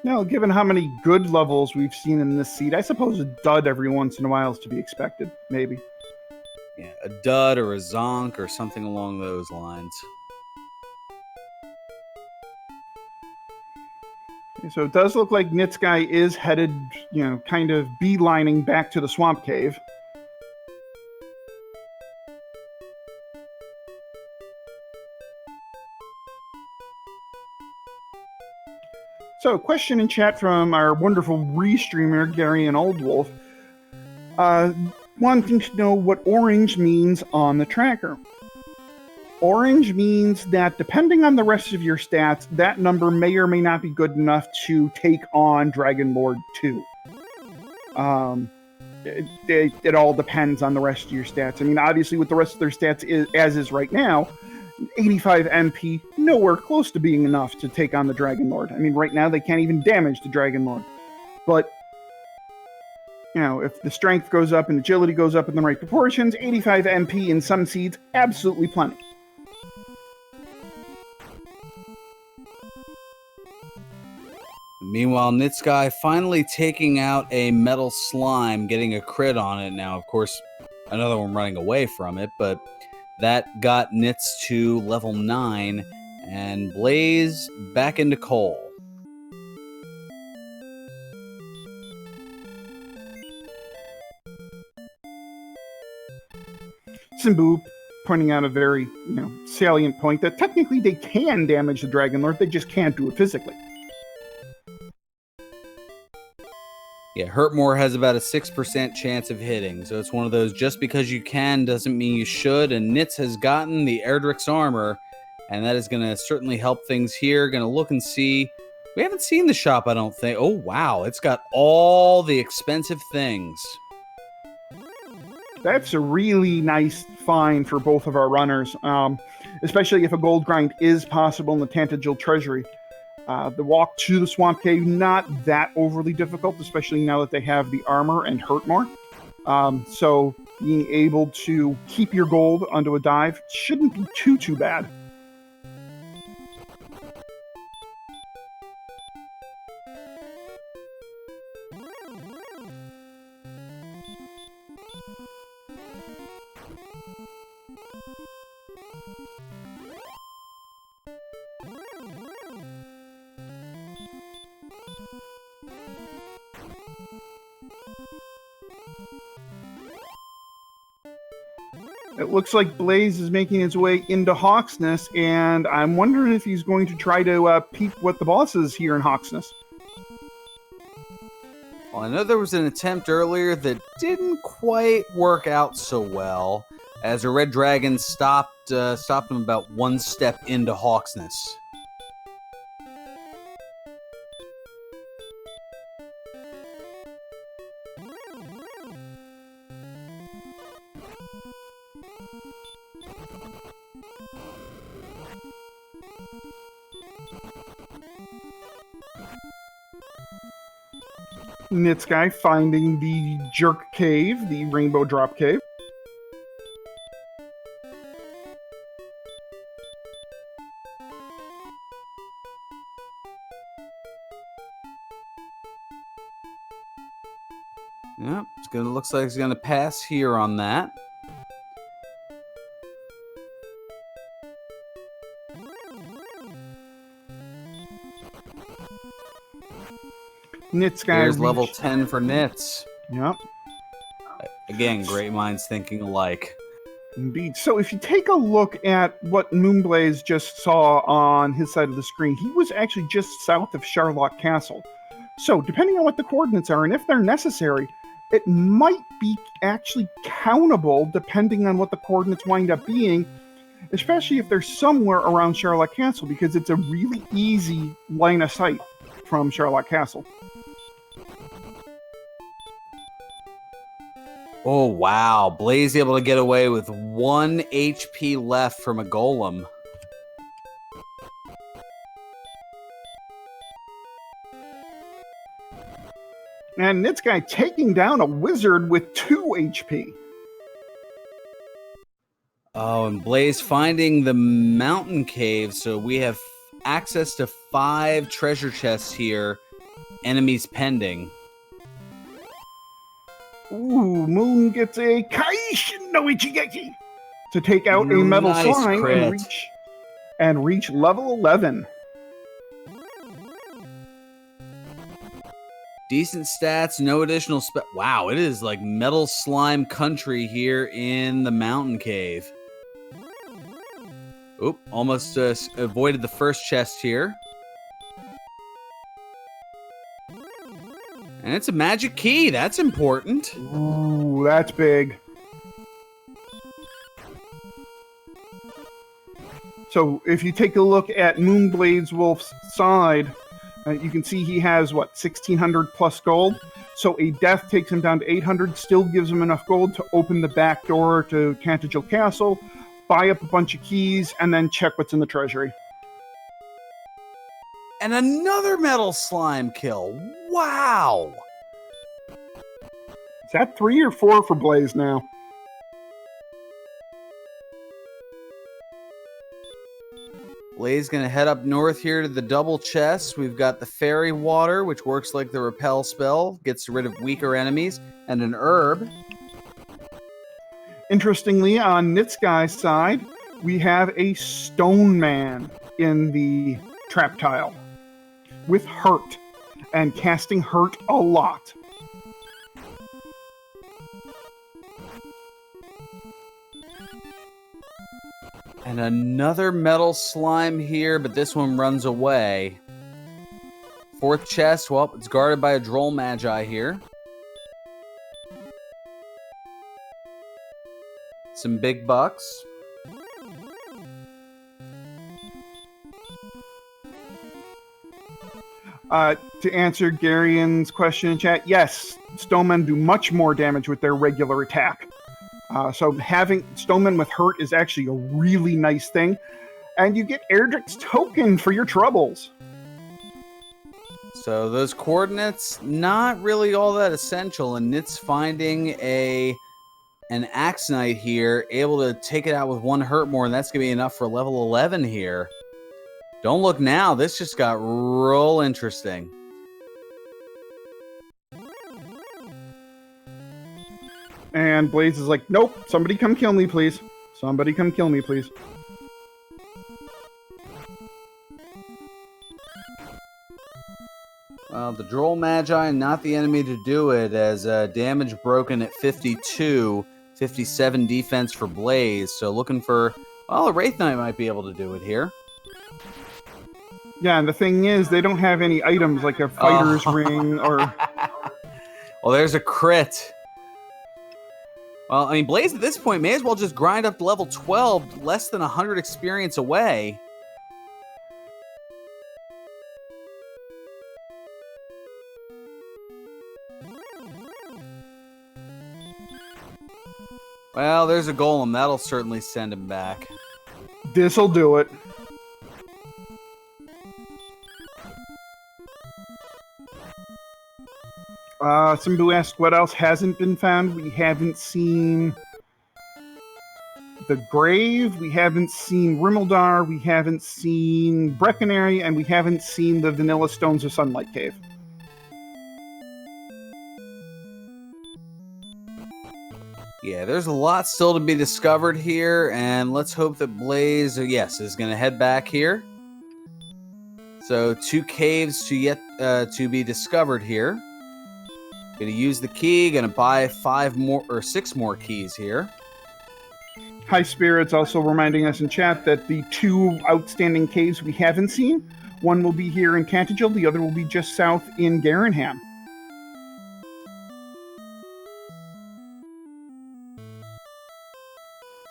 Now, given how many good levels we've seen in this seed, I suppose a dud every once in a while is to be expected, maybe. Yeah, a dud or a zonk or something along those lines. So it does look like Nitzguy is headed, kind of beelining back to the swamp cave. So, question in chat from our wonderful restreamer, Gary and Old Wolf. Wanting to know what orange means on the tracker. Orange means that depending on the rest of your stats, that number may or may not be good enough to take on Dragon Lord 2. It all depends on the rest of your stats. I mean, obviously, with the rest of their stats as is right now, 85 MP, nowhere close to being enough to take on the Dragon Lord. I mean, right now, they can't even damage the Dragon Lord. But, if the strength goes up and agility goes up in the right proportions, 85 MP in some seeds, absolutely plenty. Meanwhile, Nitzguy finally taking out a metal slime, getting a crit on it. Now, of course, another one running away from it, but that got Nitz to level 9, and Blaze back into coal. Simbu pointing out a very, salient point that technically they can damage the Dragon Lord, they just can't do it physically. Yeah, Hurtmore has about a 6% chance of hitting, so it's one of those just because you can doesn't mean you should, and Nitz has gotten the Erdrick's armor, and that is going to certainly help things here. Going to look and see. We haven't seen the shop, I don't think. Oh, wow, it's got all the expensive things. That's a really nice find for both of our runners, especially if a gold grind is possible in the Tantagel Treasury. The walk to the Swamp Cave, not that overly difficult, especially now that they have the armor and hurt more. So being able to keep your gold onto a dive shouldn't be too bad. It looks like Blaze is making his way into Hawksness, and I'm wondering if he's going to try to peep what the boss is here in Hawksness. Well, I know there was an attempt earlier that didn't quite work out so well, as a red dragon stopped stopped him about one step into Hawksness. Nitzguy finding the jerk cave, the rainbow drop cave. Yep, looks like he's gonna pass here on that. Nitzguy There's level 10 for Nitz. Yep. Again, great minds thinking alike. Indeed. So if you take a look at what Moonblaze just saw on his side of the screen, he was actually just south of Charlotte Castle. So depending on what the coordinates are and if they're necessary, it might be actually countable depending on what the coordinates wind up being, especially if they're somewhere around Charlotte Castle, because it's a really easy line of sight from Charlotte Castle. Oh, wow. Blaze able to get away with 1 HP left from a golem. And Nitzguy taking down a wizard with 2 HP. Oh, and Blaze finding the mountain cave, so we have access to 5 treasure chests here. Enemies pending. Ooh, Moon gets a Kaishin no Ichigeki to take out a metal Nice slime crit. and reach level 11. Decent stats, no additional wow, it is like metal slime country here in the mountain cave. Oop, almost avoided the first chest here. And it's a magic key. That's important. Ooh, that's big. So if you take a look at moonblazewolf's side, you can see he has, 1,600 plus gold? So a death takes him down to 800, still gives him enough gold to open the back door to Cantigil Castle, buy up a bunch of keys, and then check what's in the treasury. And another metal slime kill. Wow. Is that 3 or 4 for Blaze now? Blaze gonna head up north here to the double chest. We've got the fairy water, which works like the repel spell, gets rid of weaker enemies, and an herb. Interestingly, on Nitzguy's side, we have a stone man in the trap tile with hurt and casting hurt a lot. And another metal slime here, but this one runs away. 4th chest, well, it's guarded by a droll magi here. Some big bucks. To answer Garian's question in chat, yes, Stonemen do much more damage with their regular attack. So having Stonemen with hurt is actually a really nice thing. And you get Erdrick's token for your troubles. So those coordinates, not really all that essential. And Nitz finding an Axe Knight here, able to take it out with 1 hurt more, and that's going to be enough for level 11 here. Don't look now. This just got real interesting. And Blaze is like, nope, somebody come kill me, please. Somebody come kill me, please. Well, the Droll Magi, not the enemy to do it, as damage broken at 52, 57 defense for Blaze. So looking for, well, a Wraith Knight might be able to do it here. Yeah, and the thing is, they don't have any items like a fighter's ring or... Well, there's a crit. Well, I mean, Blaze at this point may as well just grind up to level 12, less than 100 experience away. Well, there's a golem. That'll certainly send him back. This'll do it. Somebody who asked what else hasn't been found. We haven't seen the grave, we haven't seen Rimmeldar, we haven't seen Breckenary, and we haven't seen the Vanilla Stones of Sunlight Cave. Yeah, there's a lot still to be discovered here, and let's hope that Blaze, yes, is going to head back here. So 2 caves to yet to be discovered here. Going to use the key, going to buy 5 more or 6 more keys here. High Spirit's also reminding us in chat that the 2 outstanding caves we haven't seen, one will be here in Cantigil, the other will be just south in Garenham.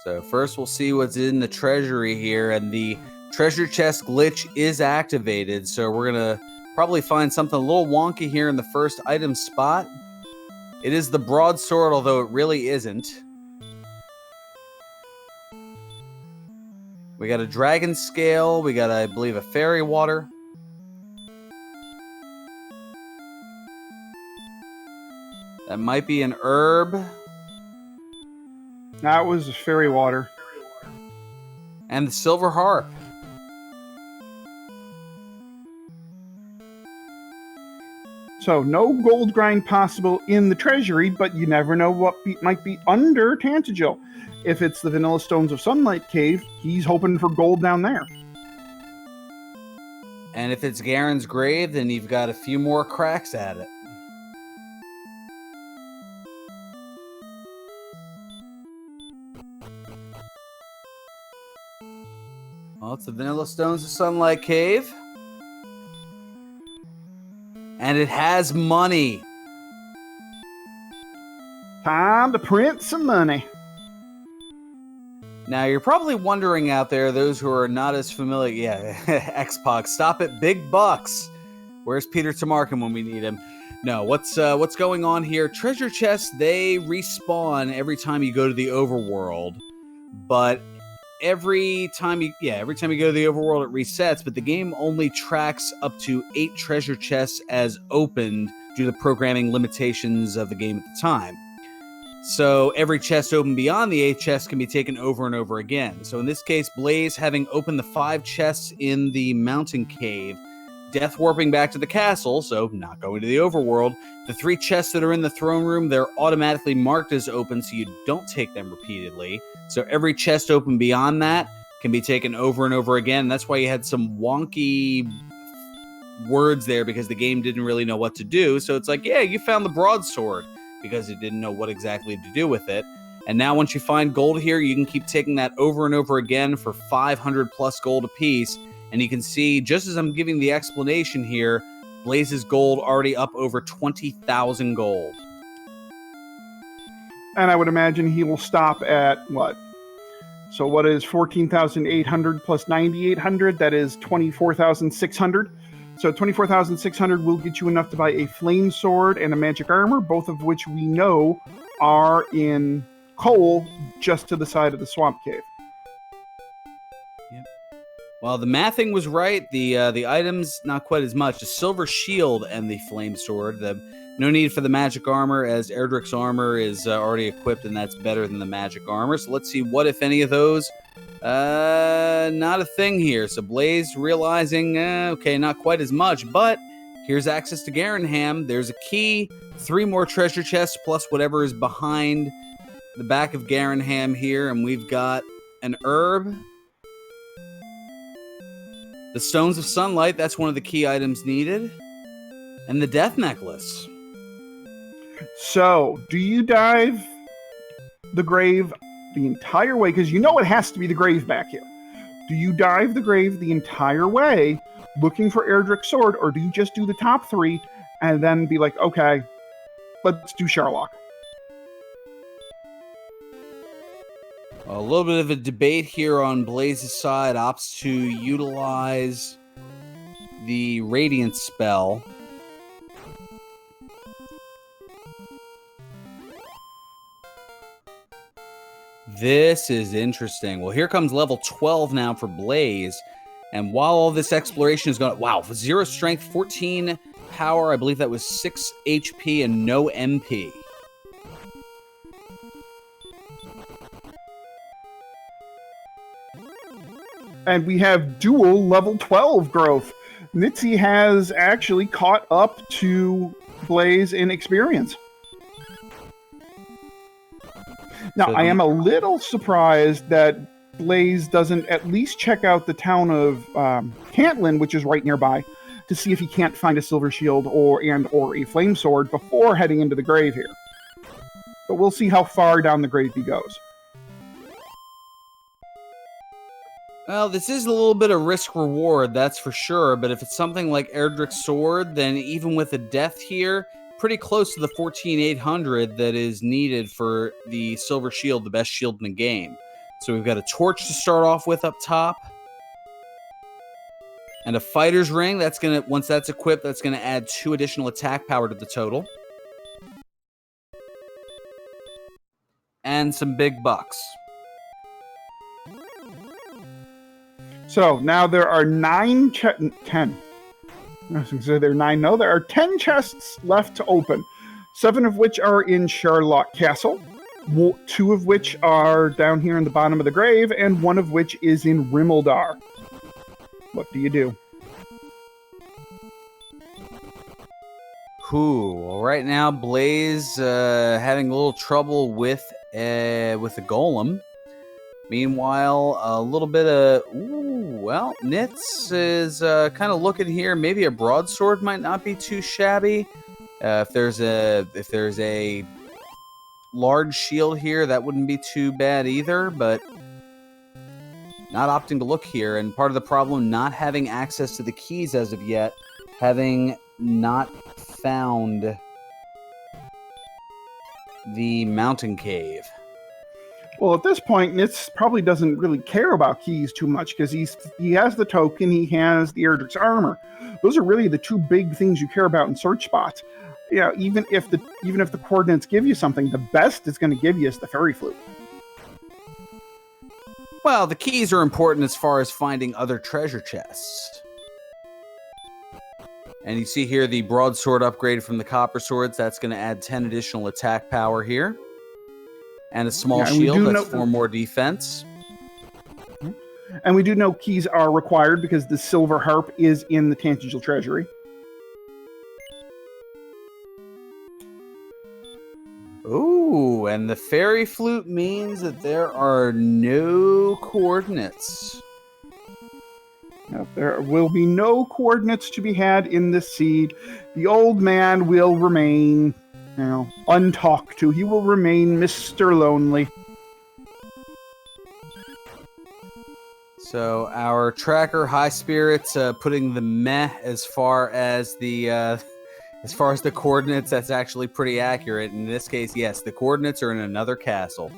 So first we'll see what's in the treasury here, and the treasure chest glitch is activated, so we're going to probably find something a little wonky here in the first item spot. It is the broadsword, although it really isn't. We got a dragon scale. We got, I believe, a fairy water. That might be an herb. That was fairy water. And the silver harp. So, no gold grind possible in the treasury, but you never know what might be under Tantigil. If it's the Vanilla Stones of Sunlight Cave, he's hoping for gold down there. And if it's Garen's grave, then you've got a few more cracks at it. Well, it's the Vanilla Stones of Sunlight Cave. And it has money. Time to print some money. Now, you're probably wondering out there, those who are not as familiar... Yeah, X-Pac, stop it, big bucks. Where's Peter Tamarkin when we need him? No, what's going on here? Treasure chests, they respawn every time you go to the overworld. But every time you go to the overworld, it resets, but the game only tracks up to 8 treasure chests as opened due to the programming limitations of the game at the time. So every chest open beyond the 8 chests can be taken over and over again. So in this case, Blaze, having opened the 5 chests in the mountain cave, death warping back to the castle, so not going to the overworld, the 3 chests that are in the throne room, they're automatically marked as open so you don't take them repeatedly. So every chest open beyond that can be taken over and over again. That's why you had some wonky words there, because the game didn't really know what to do. So it's like, yeah, you found the broadsword, because it didn't know what exactly to do with it. And now once you find gold here, you can keep taking that over and over again for 500 plus gold apiece. And you can see, just as I'm giving the explanation here, Blaze's gold already up over 20,000 gold. And I would imagine he will stop at what? So what is 14,800 plus 9,800? That is 24,600. So 24,600 will get you enough to buy a flame sword and a magic armor, both of which we know are in coal just to the side of the swamp cave. Yep. Well, the mathing was right. The items, not quite as much. The silver shield and the flame sword. No need for the magic armor, as Erdrick's armor is already equipped, and that's better than the magic armor. So let's see what, if any, of those. Not a thing here. So Blaze realizing, okay, not quite as much, but here's access to Garenham. There's a key, 3 more treasure chests, plus whatever is behind the back of Garenham here, and we've got an herb. The Stones of Sunlight, that's one of the key items needed. And the Death Necklace. So, do you dive the grave the entire way? Because you know it has to be the grave back here. Do you dive the grave the entire way looking for Erdrick's sword, or do you just do the top 3 and then be like, okay, let's do Sherlock? A little bit of a debate here on Blaze's side. Opts to utilize the Radiant spell. This is interesting. Well, here comes level 12 now for Blaze. And while all this exploration is going... Wow, 0 strength, 14 power. I believe that was 6 HP and no MP. And we have dual level 12 growth. Nitsy has actually caught up to Blaze in experience. Now, So I am a little surprised that Blaze doesn't at least check out the town of Cantlin, which is right nearby, to see if he can't find a silver shield or a flame sword before heading into the grave here. But we'll see how far down the grave he goes. Well, this is a little bit of risk-reward, that's for sure, but if it's something like Erdrick's Sword, then even with a death here, pretty close to the 14,800 that is needed for the Silver Shield, the best shield in the game. So we've got a torch to start off with up top. And a Fighter's Ring, that's gonna, once that's equipped, that's going to add 2 additional attack power to the total. And some big bucks. So now there are 10. I was going to say there are 9. No, there are 10 chests left to open. 7 of which are in Sherlock Castle. 2 of which are down here in the bottom of the grave, and 1 of which is in Rimmildar. What do you do? Well, right now Blaze having a little trouble with the golem. Meanwhile, a little bit of well, Nitz is kind of looking here. Maybe a broadsword might not be too shabby. If there's a large shield here, that wouldn't be too bad either. But not opting to look here, and part of the problem not having access to the keys as of yet, having not found the mountain cave. Well, at this point, Nitz probably doesn't really care about keys too much because he has the token, he has the Erdrick's armor. Those are really the 2 big things you care about in search spots. You know, even if the coordinates give you something, the best it's going to give you is the fairy flute. Well, the keys are important as far as finding other treasure chests. And you see here the broadsword upgrade from the copper swords. That's going to add 10 additional attack power here. And a small shield, that's 4 more defense. And we do know keys are required because the silver harp is in the Tangible Treasury. Ooh, and the fairy flute means that there are no coordinates. Now, there will be no coordinates to be had in this seed. The old man will remain, untalked to. He will remain Mr. Lonely. So our tracker, High Spirits, putting the meh as far as the coordinates. That's actually pretty accurate. In this case, yes, the coordinates are in another castle.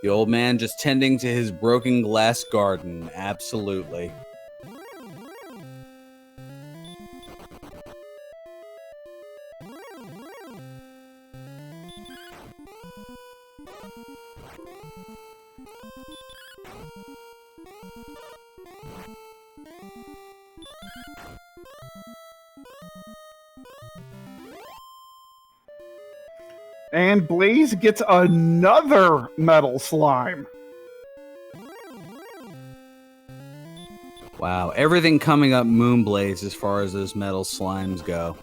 The old man just tending to his broken glass garden. Absolutely. And Blaze gets another metal slime. Wow, everything coming up Moonblaze as far as those metal slimes go.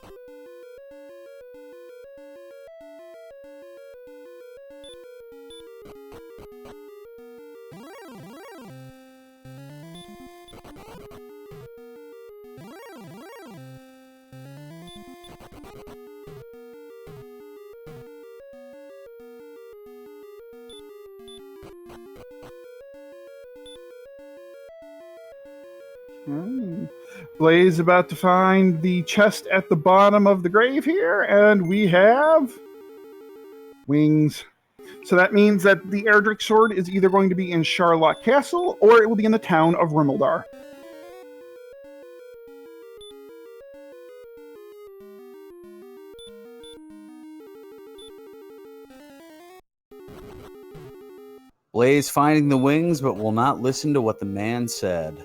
Blaze about to find the chest at the bottom of the grave here, and we have wings. So that means that the Erdrick sword is either going to be in Charlotte Castle or it will be in the town of Rimmildar. Blaze finding the wings, but will not listen to what the man said.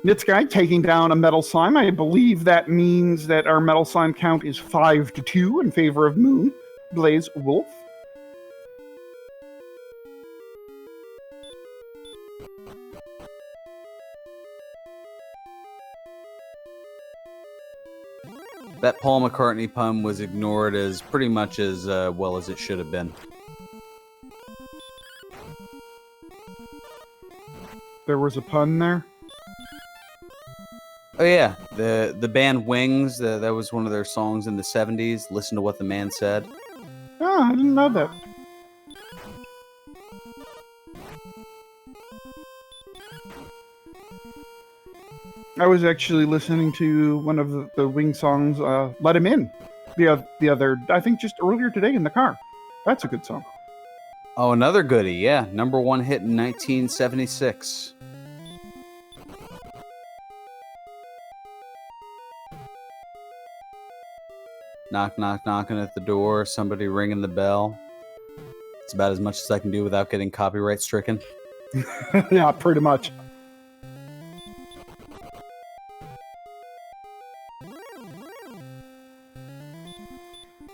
Nitzguy taking down a metal slime. I believe that means that our metal slime count is 5-2 in favor of moonblazewolf. That Paul McCartney pun was ignored as pretty much as well as it should have been. There was a pun there. Oh yeah, the band Wings, that was one of their songs in the 70s. Listen to what the man said. Oh, I didn't know that. I was actually listening to one of the Wing songs, Let Him In, the other, I think just earlier today in the car. That's a good song. Oh, another goodie, yeah. Number 1 hit in 1976. Knock, knock, knocking at the door. Somebody ringing the bell. It's about as much as I can do without getting copyright stricken. Yeah, pretty much.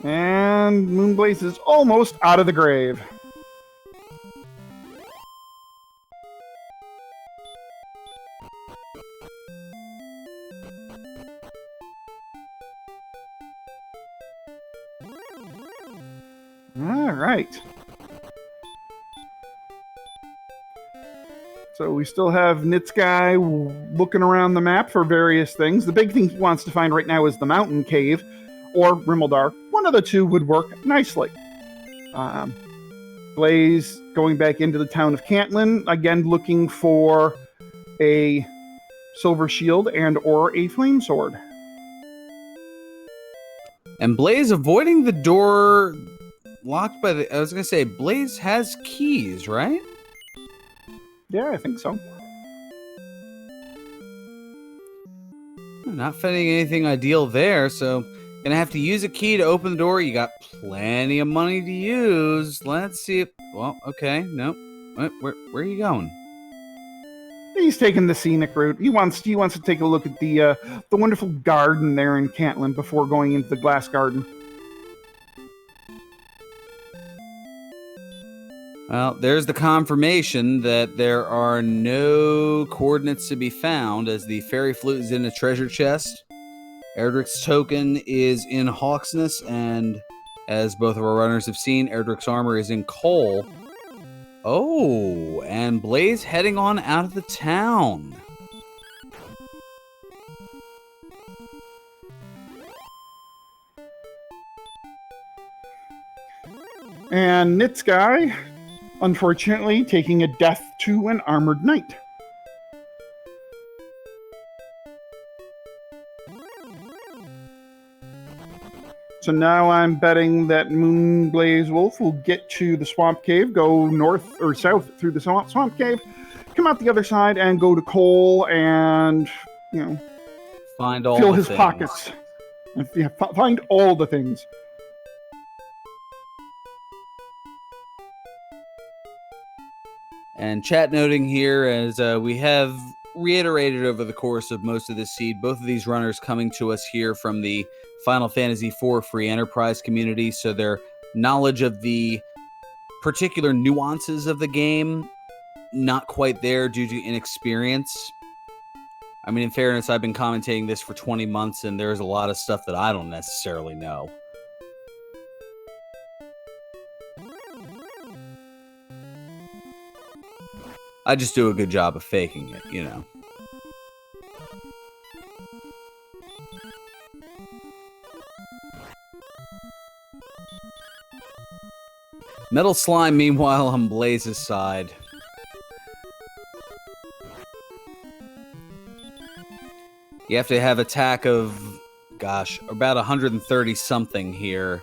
And Moonblaze is almost out of the grave. All right. So we still have Nitzguy looking around the map for various things. The big thing he wants to find right now is the mountain cave or Rimmildar. One of the two would work nicely. Blaze going back into the town of Cantlin, again looking for a silver shield and or a flame sword. And Blaze avoiding the door locked by the... I was going to say, Blaze has keys, right? Yeah, I think so. Not finding anything ideal there, so gonna have to use a key to open the door. You got plenty of money to use. Let's see if... Well, okay, nope. Where are you going? He's taking the scenic route. He wants to take a look at the wonderful garden there in Cantlin before going into the glass garden. Well, there's the confirmation that there are no coordinates to be found, as the fairy flute is in a treasure chest. Erdrick's token is in Hawksness, and as both of our runners have seen, Erdrick's armor is in coal. Oh, and Blaze heading on out of the town. And Nitzguy, unfortunately, taking a death to an armored knight. So now I'm betting that moonblazewolf will get to the swamp cave, go north or south through the swamp cave, come out the other side, and go to coal and, find all fill the his things. pockets. And, find all the things. And chat noting here, as we have reiterated over the course of most of this seed, both of these runners coming to us here from the Final Fantasy IV free enterprise community, so their knowledge of the particular nuances of the game, not quite there due to inexperience. I mean, in fairness, I've been commentating this for 20 months, and there's a lot of stuff that I don't necessarily know. I just do a good job of faking it, Metal Slime, meanwhile, on Blaze's side. You have to have attack of, gosh, about 130 something here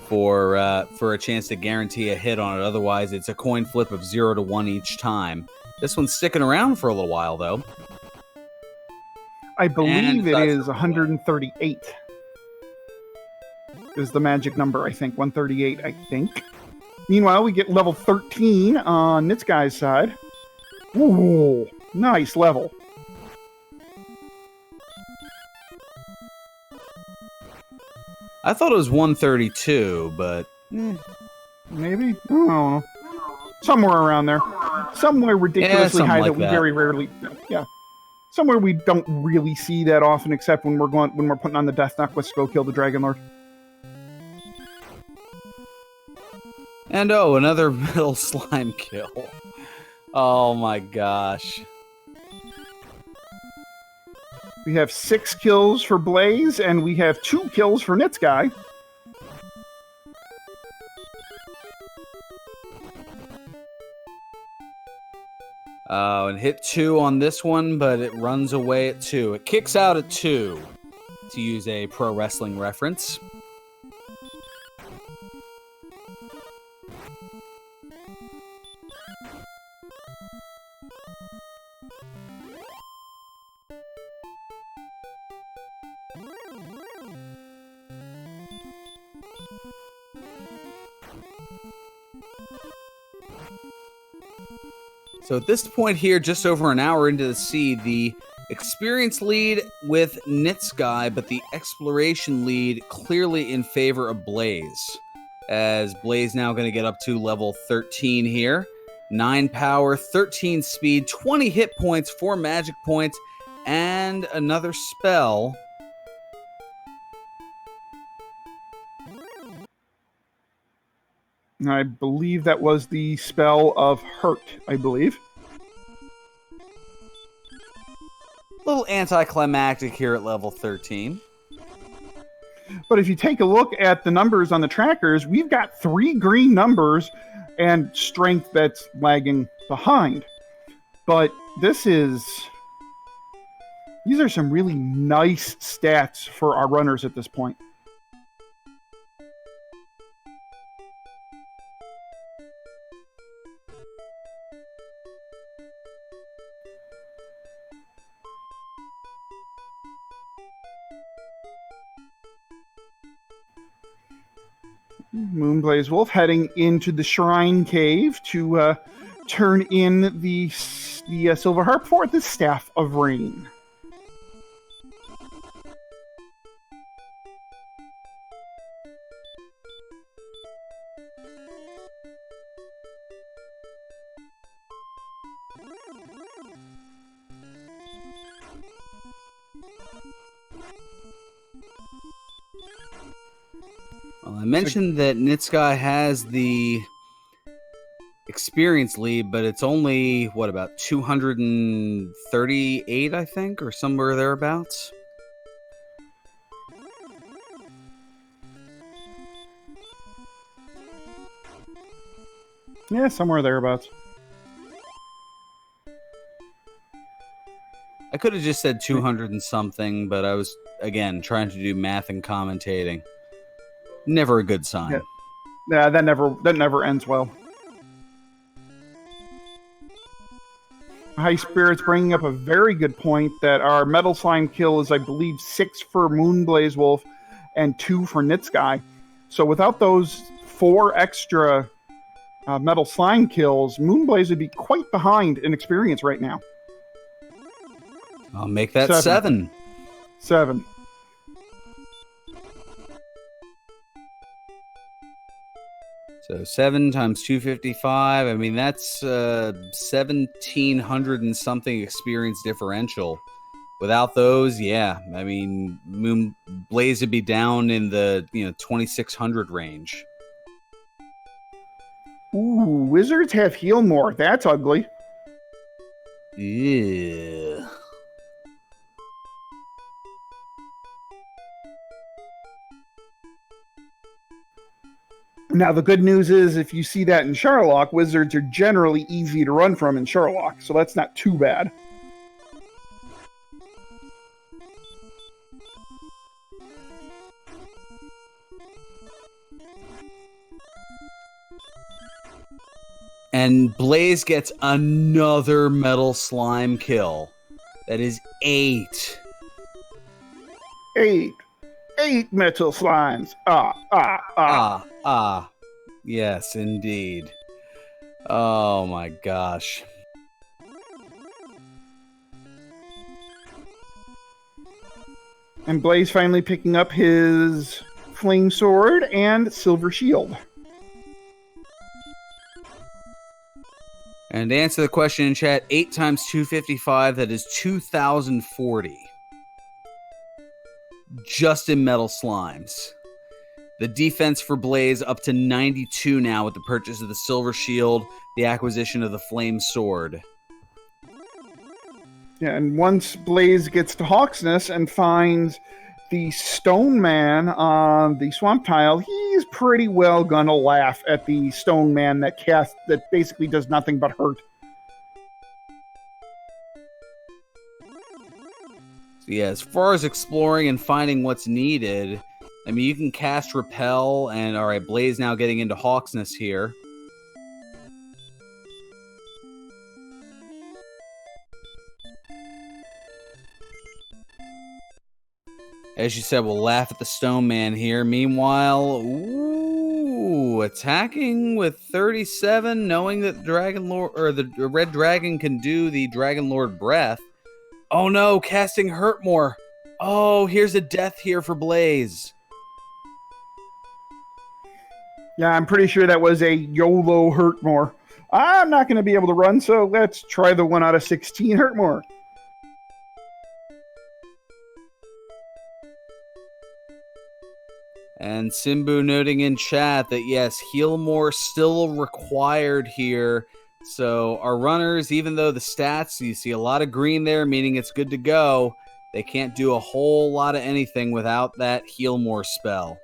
for a chance to guarantee a hit on it. Otherwise, it's a coin flip of 0 to 1 each time. This one's sticking around for a little while, though. I believe it is 138. Is the magic number, I think. 138, I think. Meanwhile, we get level 13 on Nitzguy's side. Ooh, nice level. I thought it was 132, but... Maybe? I don't know. Somewhere around there. Somewhere ridiculously high that we very rarely... Yeah. Somewhere we don't really see that often, except when we're putting on the Death Necklace to go kill the Dragon Lord. And oh, another metal slime kill. Oh my gosh. We have 6 kills for Blaze, and we have 2 kills for Nitzguy. And hit 2 on this one, but it runs away at 2. It kicks out at 2, to use a pro wrestling reference. So at this point here, just over an hour into the seed, the experience lead with Nitzguy, but the exploration lead clearly in favor of Blaze. As Blaze now going to get up to level 13 here. 9 power, 13 speed, 20 hit points, 4 magic points, and another spell. I believe that was the spell of Hurt, I believe. A little anticlimactic here at level 13. But if you take a look at the numbers on the trackers, we've got 3 green numbers and strength that's lagging behind. But these are some really nice stats for our runners at this point. moonblazewolf heading into the shrine cave to turn in the silver harp for the Staff of Rain. Well, I mentioned that Nitzguy has the experience lead, but it's only, what, about 238, I think, or somewhere thereabouts? Yeah, somewhere thereabouts. I could have just said 200 and something, but I was, again, trying to do math and commentating. Never a good sign. Yeah, that never ends well. High Spirits bringing up a very good point that our Metal Slime kill is, I believe, 6 for moonblazewolf and 2 for Nitzguy. So without those 4 extra Metal Slime kills, Moonblaze would be quite behind in experience right now. I'll make that 7. 7. So 7 times 255. I mean, that's 1,700 and something experience differential. Without those, yeah. I mean, Moonblaze would be down in the 2,600 range. Ooh, wizards have heal more. That's ugly. Yeah. Now, the good news is, if you see that in Sherlock, wizards are generally easy to run from in Sherlock, so that's not too bad. And Blaze gets another metal slime kill. That is 8. 8 metal slimes. Yes, indeed. Oh my gosh. And Blaze finally picking up his flame sword and silver shield. And to answer the question in chat, 8 times 255, that is 2,040. Just in metal slimes. The defense for Blaze up to 92 now with the purchase of the silver shield, the acquisition of the flame sword. Yeah, and once Blaze gets to Hawksness and finds the stone man on the swamp tile, he's pretty well gonna laugh at the stone man that basically does nothing but hurt. So yeah, as far as exploring and finding what's needed, I mean, you can cast Repel, and alright, Blaze now getting into Hawksness here. As you said, we'll laugh at the stone man here. Meanwhile, attacking with 37, knowing that the Dragon Lord or the Red Dragon can do the Dragon Lord breath. Oh no, casting Hurt More. Oh, here's a death here for Blaze. Yeah, I'm pretty sure that was a YOLO Hurt More. I'm not going to be able to run, so let's try the 1 out of 16 Hurt More. And Simbu noting in chat that yes, heal more still required here. So our runners, even though the stats, you see a lot of green there, meaning it's good to go, they can't do a whole lot of anything without that heal more spell.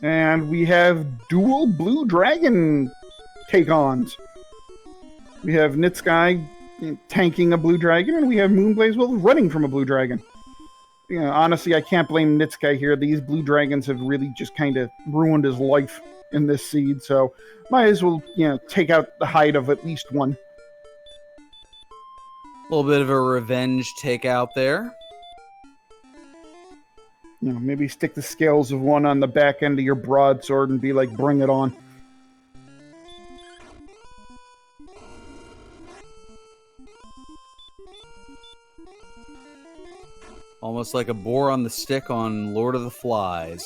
And we have dual blue dragon take-ons. We have nitzguy tanking a blue dragon, and we have moonblazewolf running from a blue dragon. You know, honestly, I can't blame nitzguy here. These blue dragons have really just kind of ruined his life in this seed, so might as well, take out the hide of at least one. A little bit of a revenge take out there. Maybe stick the scales of one on the back end of your broadsword and be like, bring it on. Almost like a boar on the stick on Lord of the Flies.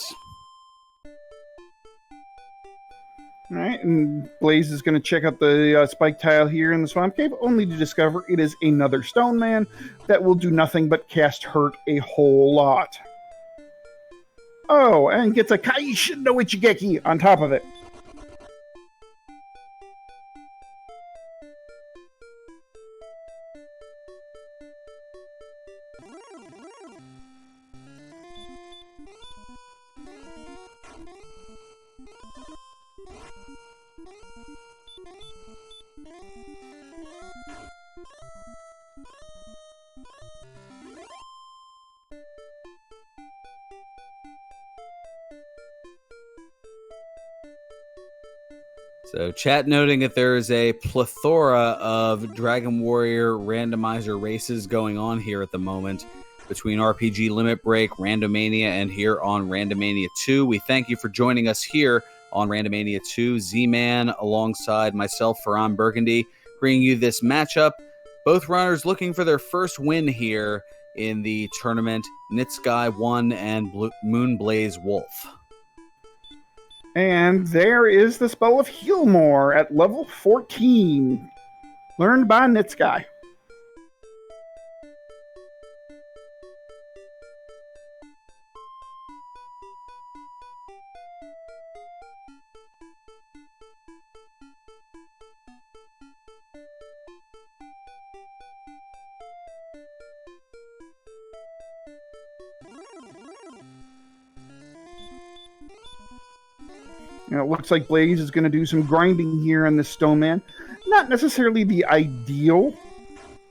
All right, and Blaze is going to check out the spike tile here in the swamp cave, only to discover it is another stone man that will do nothing but cast hurt a whole lot. Oh, and gets a Kaishin no Ichigeki on top of it. So chat noting that there is a plethora of Dragon Warrior randomizer races going on here at the moment between RPG Limit Break, Randomania, and here on Randomania 2. We thank you for joining us here on Randomania 2. Z-Man alongside myself, FearonBurgundy, bringing you this matchup. Both runners looking for their first win here in the tournament. nitzguy1 and moonblazewolf. And there is the spell of Heal More at level 14, learned by nitzguy. It looks like Blaze is going to do some grinding here on this Stone Man. Not necessarily the ideal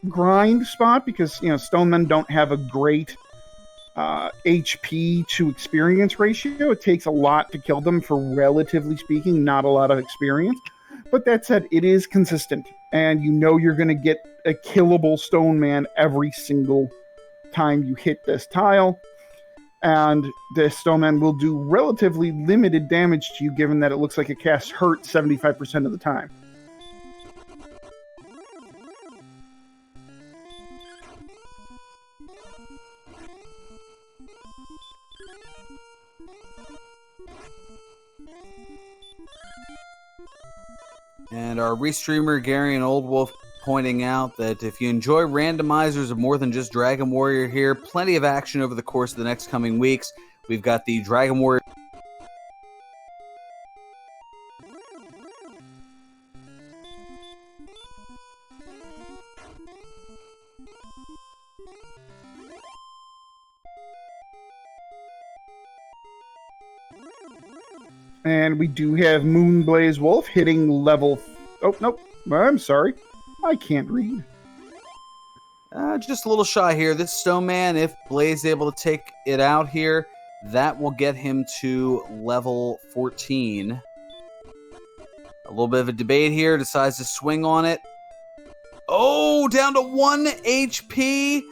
grind spot because, Stone Men don't have a great HP to experience ratio. It takes a lot to kill them for, relatively speaking, not a lot of experience. But that said, it is consistent, and you're going to get a killable Stone Man every single time you hit this tile. And the Stone Man will do relatively limited damage to you, given that it looks like it casts Hurt 75% of the time. And our restreamer, Gary and Old Wolf, pointing out that if you enjoy randomizers of more than just Dragon Warrior here, plenty of action over the course of the next coming weeks. We've got the Dragon Warrior. And we do have moonblazewolf hitting level... Oh, nope. I'm sorry. I can't read. Just a little shy here. This Stone Man, if Blaze is able to take it out here, that will get him to level 14. A little bit of a debate here. Decides to swing on it. Oh, down to 1 HP.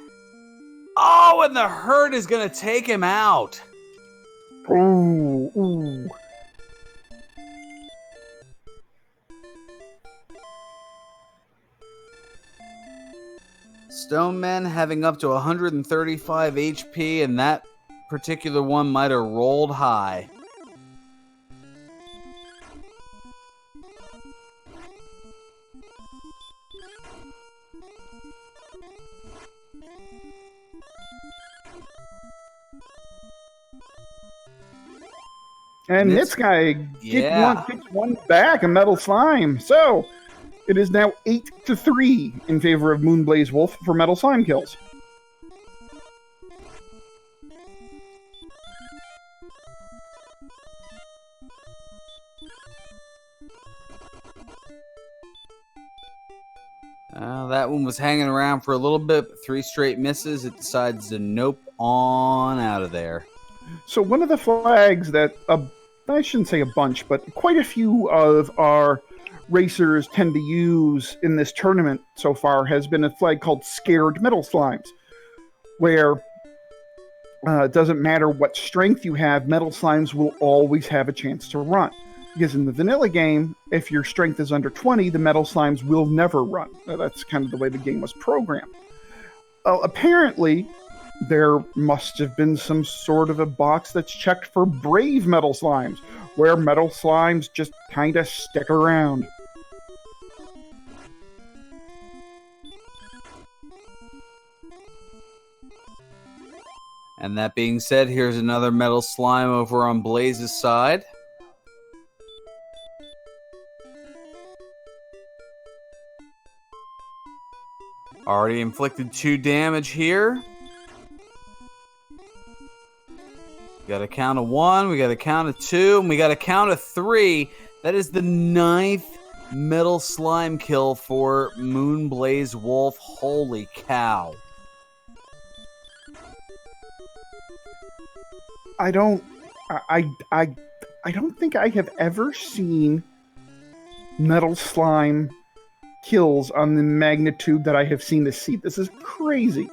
Oh, and the Hurt is going to take him out. Ooh. Stone Men having up to 135 HP, and that particular one might have rolled high. And this guy gets one back, a metal slime. So it is now 8-3 in favor of moonblazewolf for metal slime kills. That one was hanging around for a little bit, but 3 straight misses. It decides to nope on out of there. So one of the flags that, I shouldn't say a bunch, but quite a few of our racers tend to use in this tournament so far has been a flag called Scared Metal Slimes, where it doesn't matter what strength you have, Metal Slimes will always have a chance to run. Because in the vanilla game, if your strength is under 20, the Metal Slimes will never run. That's kind of the way the game was programmed. Apparently, there must have been some sort of a box that's checked for brave Metal Slimes, where Metal Slimes just kind of stick around. And that being said, here's another metal slime over on Blaze's side. Already inflicted 2 damage here. We got a count of 1, we got a count of 2, and we got a count of 3. That is the 9th metal slime kill for moonblazewolf. Holy cow. I don't think I have ever seen metal slime kills on the magnitude that I have seen this seed. This is crazy.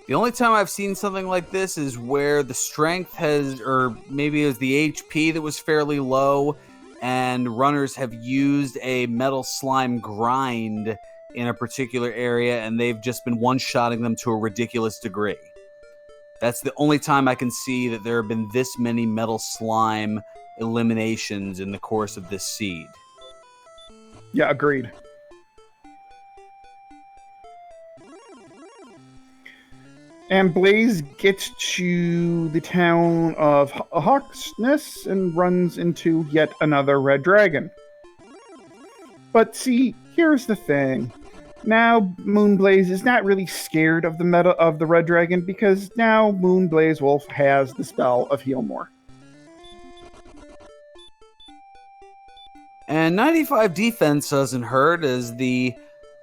The only time I've seen something like this is where the strength has, or maybe it was the HP that was fairly low, and runners have used a metal slime grind in a particular area, and they've just been one-shotting them to a ridiculous degree. That's the only time I can see that there have been this many metal slime eliminations in the course of this seed. Yeah, agreed. And Blaze gets to the town of Hawksness and runs into yet another red dragon. But see, here's the thing. Now Moonblaze is not really scared of the red dragon because now Moonblazewolf has the spell of Heal More. And 95 defense doesn't hurt, as the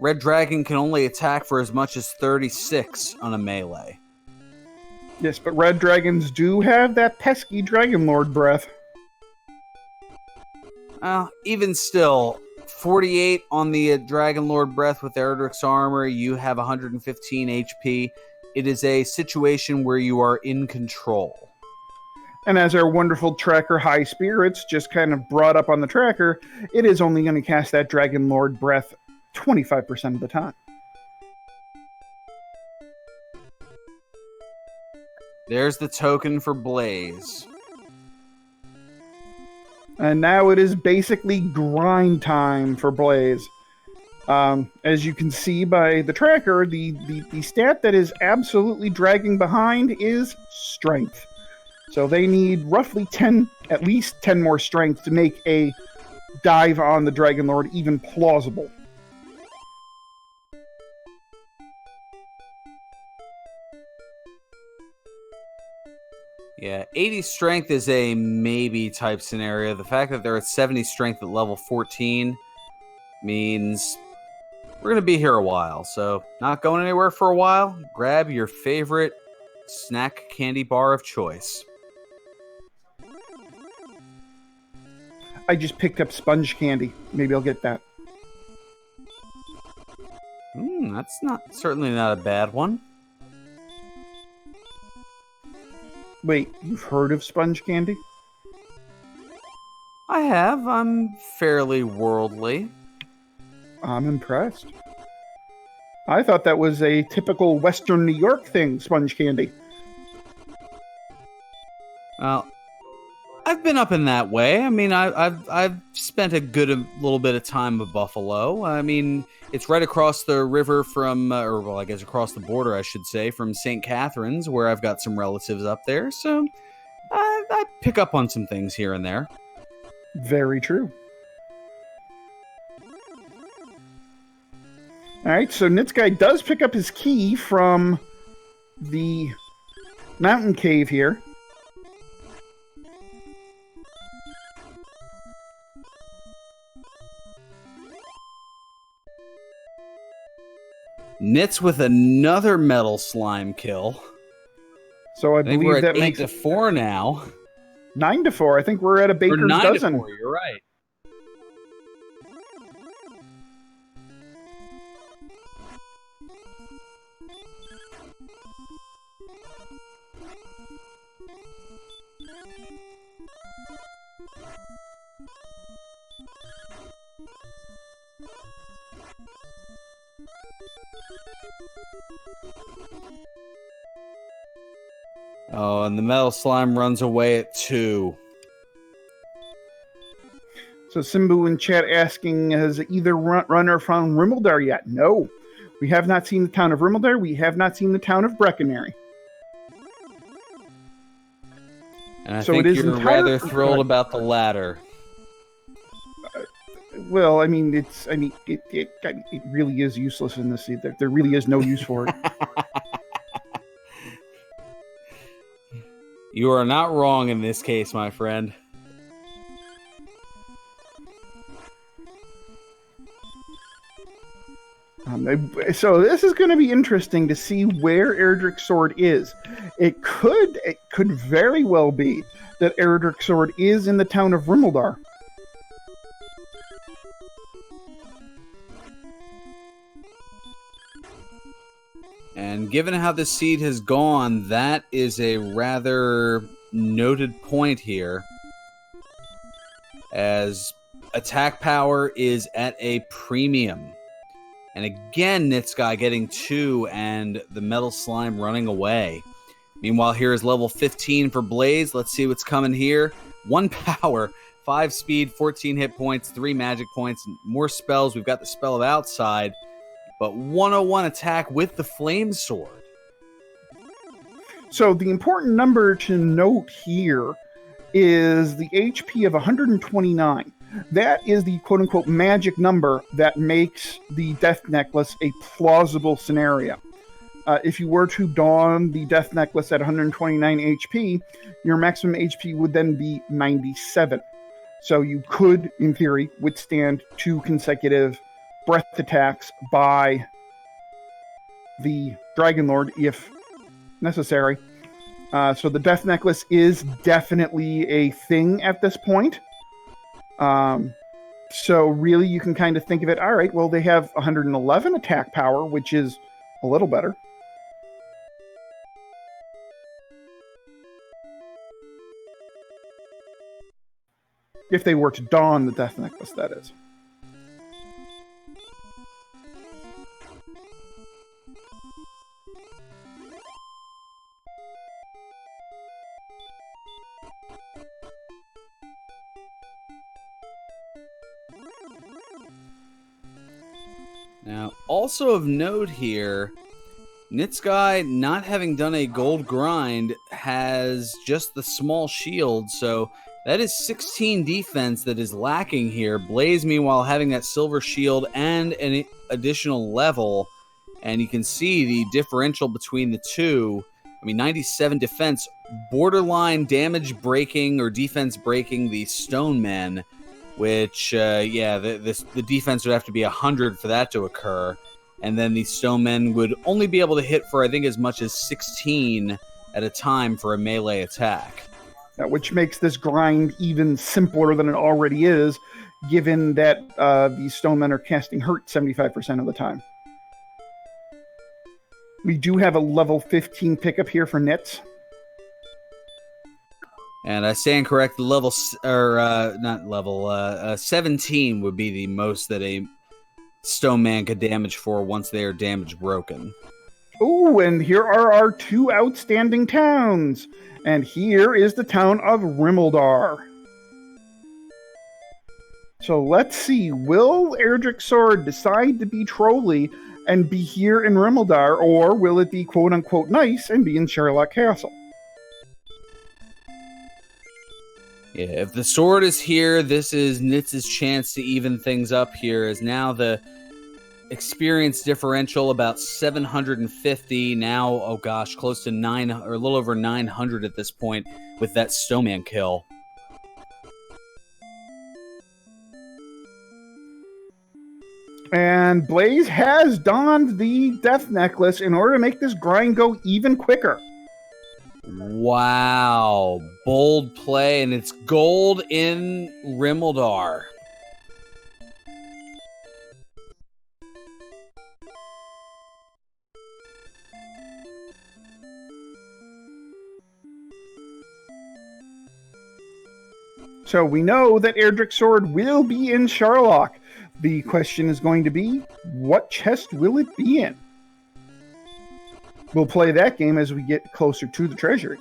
red dragon can only attack for as much as 36 on a melee. Yes, but red dragons do have that pesky Dragon Lord breath. Even still, 48 on the Dragon Lord breath with Erdrick's armor. You have 115 HP. It is a situation where you are in control. And as our wonderful tracker High Spirits just kind of brought up on the tracker, it is only going to cast that Dragon Lord breath 25% of the time. There's the token for Blaze. And now it is basically grind time for Blaze. As you can see by the tracker, the stat that is absolutely dragging behind is strength. So they need roughly at least 10 more strength to make a dive on the Dragon Lord even plausible. Yeah, 80 strength is a maybe type scenario. The fact that they're at 70 strength at level 14 means we're going to be here a while. So, not going anywhere for a while. Grab your favorite snack candy bar of choice. I just picked up sponge candy. Maybe I'll get that. That's certainly not a bad one. Wait, you've heard of sponge candy? I have. I'm fairly worldly. I'm impressed. I thought that was a typical Western New York thing, sponge candy. Well, I've been up in that way. I mean, I've spent a little bit of time in Buffalo. I mean, it's right across the river from, I guess across the border, I should say, from St. Catharines, where I've got some relatives up there. So I pick up on some things here and there. Very true. All right, so Nitzguy does pick up his key from the mountain cave here. Nitz with another metal slime kill. So I think believe we're at that 8 makes to 4 now. 9 to 4. I think we're at a baker's 9 dozen. to 4, you're right. Oh, and the metal slime runs away at 2. So Simbu in chat asking, has either runner found Rimmildar yet? No. We have not seen the town of Rimmildar. We have not seen the town of Breckenary. And I think you're rather thrilled about the latter. Well, I mean, it really is useless in this. There really is no use for it. You are not wrong in this case, my friend. So this is going to be interesting to see where Erdrick's sword is. It could very well be that Erdrick's sword is in the town of Rimmildar. And given how the seed has gone, that is a rather noted point here. As attack power is at a premium. And again, Nitzguy getting 2 and the metal slime running away. Meanwhile, here is level 15 for Blaze. Let's see what's coming here. 1 power, 5 speed, 14 hit points, 3 magic points, more spells. We've got the spell of outside. But 101 attack with the flame sword. So the important number to note here is the HP of 129. That is the quote-unquote magic number that makes the Death Necklace a plausible scenario. If you were to don the Death Necklace at 129 HP, your maximum HP would then be 97. So you could, in theory, withstand 2 consecutive breath attacks by the Dragon Lord if necessary. So the Death Necklace is definitely a thing at this point. So really you can kind of think of it, all right, well, they have 111 attack power, which is a little better. If they were to don the Death Necklace, that is. Now, also of note here, nitzguy, not having done a gold grind, has just the small shield, so that is 16 defense that is lacking here. Blaze, meanwhile, having that silver shield and an additional level, and you can see the differential between the two. I mean, 97 defense, borderline damage breaking or defense breaking the Stoneman, which, the defense would have to be 100 for that to occur. And then the Stonemen would only be able to hit for, I think, as much as 16 at a time for a melee attack. Which makes this grind even simpler than it already is, given that these Stonemen are casting hurt 75% of the time. We do have a level 15 pickup here for Nitz. And I stand correct, 17 would be the most that a Stoneman could damage for once they are damage broken. Oh, and here are our 2 outstanding towns. And here is the town of Rimmildar. So let's see, will Erdrick's Sword decide to be trolly and be here in Rimmildar, or will it be quote-unquote nice and be in Sherlock Castle? Yeah, if the sword is here, this is Nitz's chance to even things up here, as now the experience differential about 750, now, oh gosh, close to 9, or a little over 900 at this point with that Stoneman kill. And Blaze has donned the Death Necklace in order to make this grind go even quicker. Wow, bold play, and it's gold in Rimmildar. So we know that Erdrick's Sword will be in Sherlock. The question is going to be, what chest will it be in? We'll play that game as we get closer to the treasury.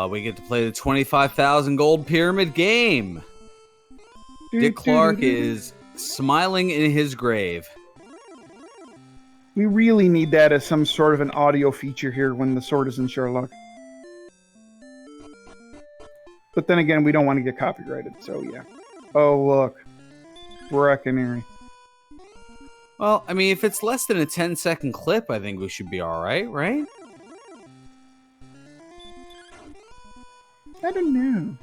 We get to play the 25,000 gold pyramid game. Dick Clark is smiling in his grave. We really need that as some sort of an audio feature here when the sword is in Sherlock. But then again, we don't want to get copyrighted, so yeah. Oh, look. Breckenary. Well, I mean, if it's less than a 10-second clip, I think we should be all right, right? I don't know.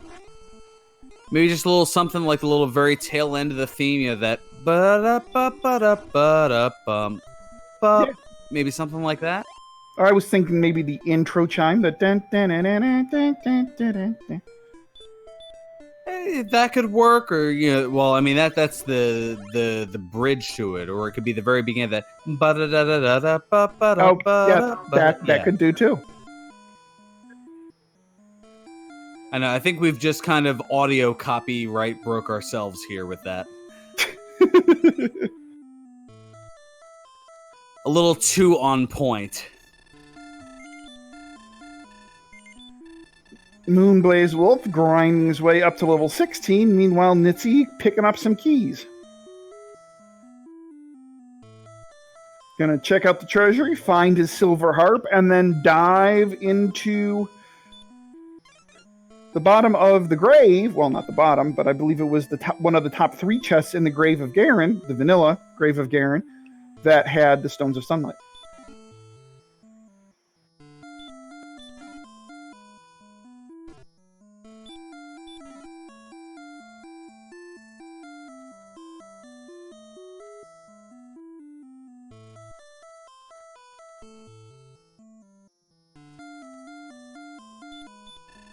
Maybe just a little something like the little very tail end of the theme, you know, that ba-da-ba-ba-da-ba-da-bum. Yeah. Maybe something like that. I was thinking maybe the intro chime, the dun dun dun dun dun dun dun dun dun. That could work, or well, I mean that's the bridge to it, or it could be the very beginning of that. Oh, yeah, that could do too. I know. I think we've just kind of audio copyright broke ourselves here with that. A little too on point. moonblazewolf grinding his way up to level 16. Meanwhile, Nitzy picking up some keys. Gonna check out the treasury, find his silver harp, and then dive into the bottom of the grave. Well, not the bottom, but I believe it was the top, one of the top 3 chests in the Grave of Garen, the vanilla Grave of Garen, that had the Stones of Sunlight.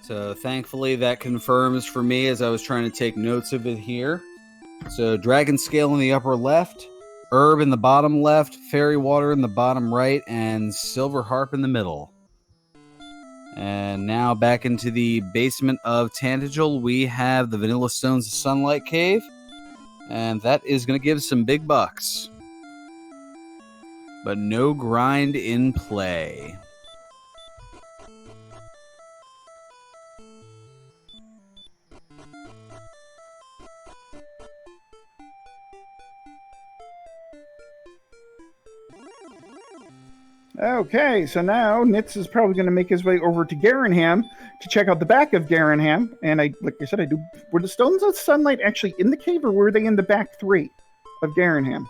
So thankfully that confirms for me as I was trying to take notes of it here. So dragon scale in the upper left, herb in the bottom left, fairy water in the bottom right, and silver harp in the middle. And now back into the basement of Tantagel, we have the Vanilla Stones of Sunlight Cave. And that is going to give some big bucks. But no grind in play. Okay, so now Nitz is probably going to make his way over to Garanham to check out the back of Garanham. And like I said, were the Stones of Sunlight actually in the cave, or were they in the back 3 of Garanham?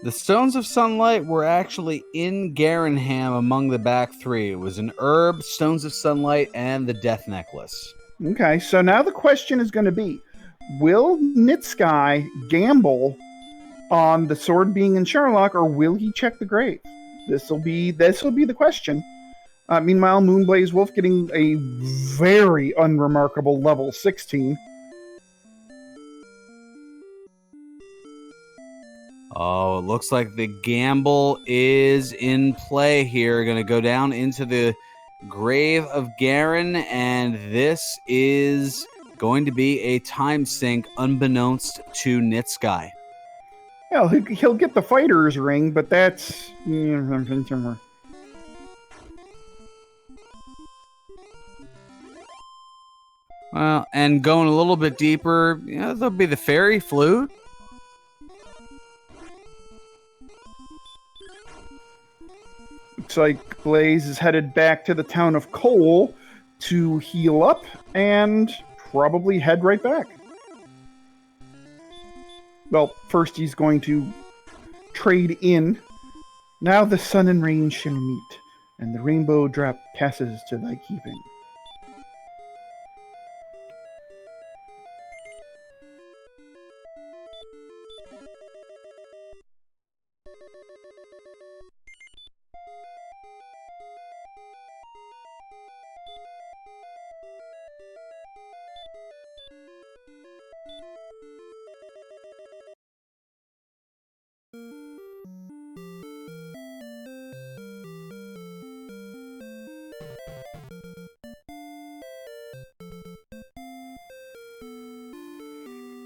The Stones of Sunlight were actually in Garanham among the back 3. It was an herb, Stones of Sunlight, and the Death Necklace. Okay, so now the question is going to be, will nitzguy gamble on the sword being in Sherlock, or will he check the grave? This will be the question. Meanwhile, moonblazewolf getting a very unremarkable level 16. Oh, it looks like the gamble is in play here. Going to go down into the grave of Garen, and this is going to be a time sink unbeknownst to nitzguy. Well, he'll get the fighter's ring, but that's... Well, and going a little bit deeper, there'll be the fairy flute. Looks like Blaze is headed back to the town of Cole to heal up and probably head right back. Well, first he's going to trade in. Now the sun and rain shall meet, and the rainbow drop passes to thy keeping.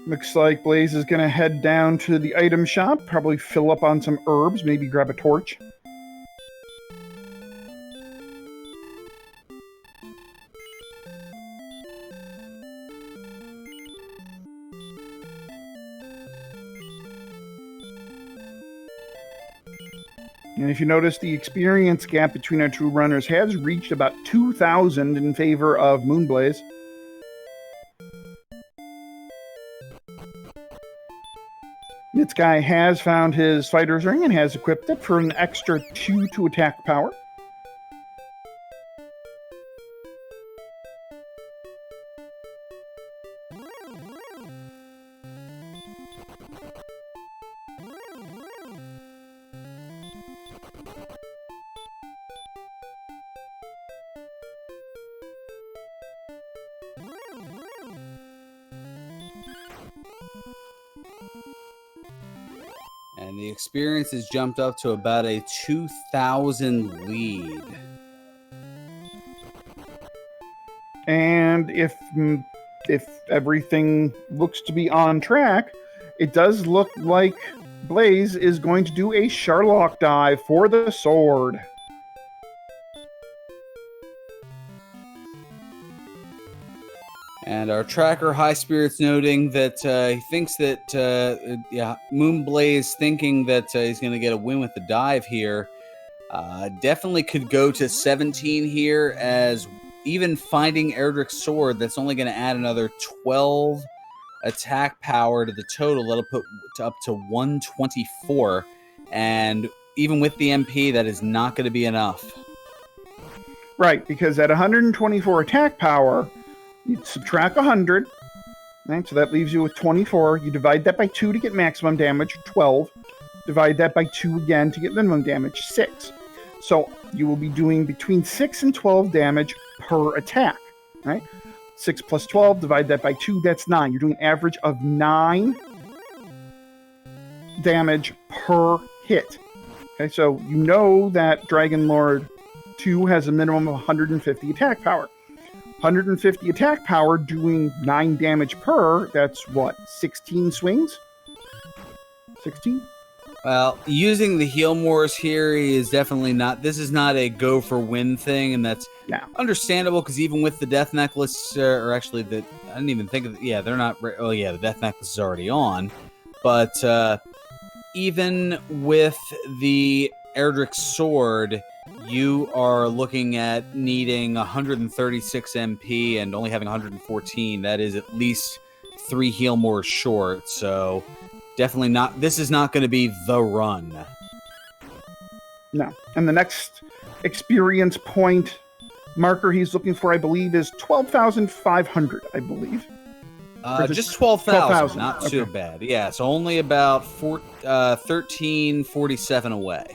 Looks like Blaze is going to head down to the item shop, probably fill up on some herbs, maybe grab a torch. And if you notice, the experience gap between our two runners has reached about 2,000 in favor of Moonblaze. Nitzguy has found his fighter's ring and has equipped it for an extra 2 to attack power. And the experience has jumped up to about a 2,000 lead. And if everything looks to be on track, it does look like Blaze is going to do a Sherlock dive for the sword. And our tracker, High Spirits, noting that he thinks that, Moonblaze thinking that he's going to get a win with the dive here. Definitely could go to 17 here, as even finding Erdrick's sword, that's only going to add another 12 attack power to the total. That'll put up to 124. And even with the MP, that is not going to be enough. Right, because at 124 attack power, you subtract 100, right? So that leaves you with 24. You divide that by 2 to get maximum damage, 12. Divide that by 2 again to get minimum damage, 6. So you will be doing between 6 and 12 damage per attack, right? 6 plus 12, divide that by 2, that's 9. You're doing an average of 9 damage per hit. Okay, so you know that Dragon Lord 2 has a minimum of 150 attack power. 150 attack power doing 9 damage per, that's what, 16 swings? 16? Well, using the heal mores here is definitely not. This is not a go for win thing, and that's understandable because even with the death necklace, or actually, I didn't even think of. Yeah, they're not. Oh, yeah, the death necklace is already on, but even with the Erdrick's sword, you are looking at needing 136 MP and only having 114. That is at least 3 heal mores short. So. Definitely not. This is not going to be the run. No. And the next experience point marker he's looking for, I believe, is 12,500, I believe. Just 12,000. Not too bad. Yeah, so only about 1347 away.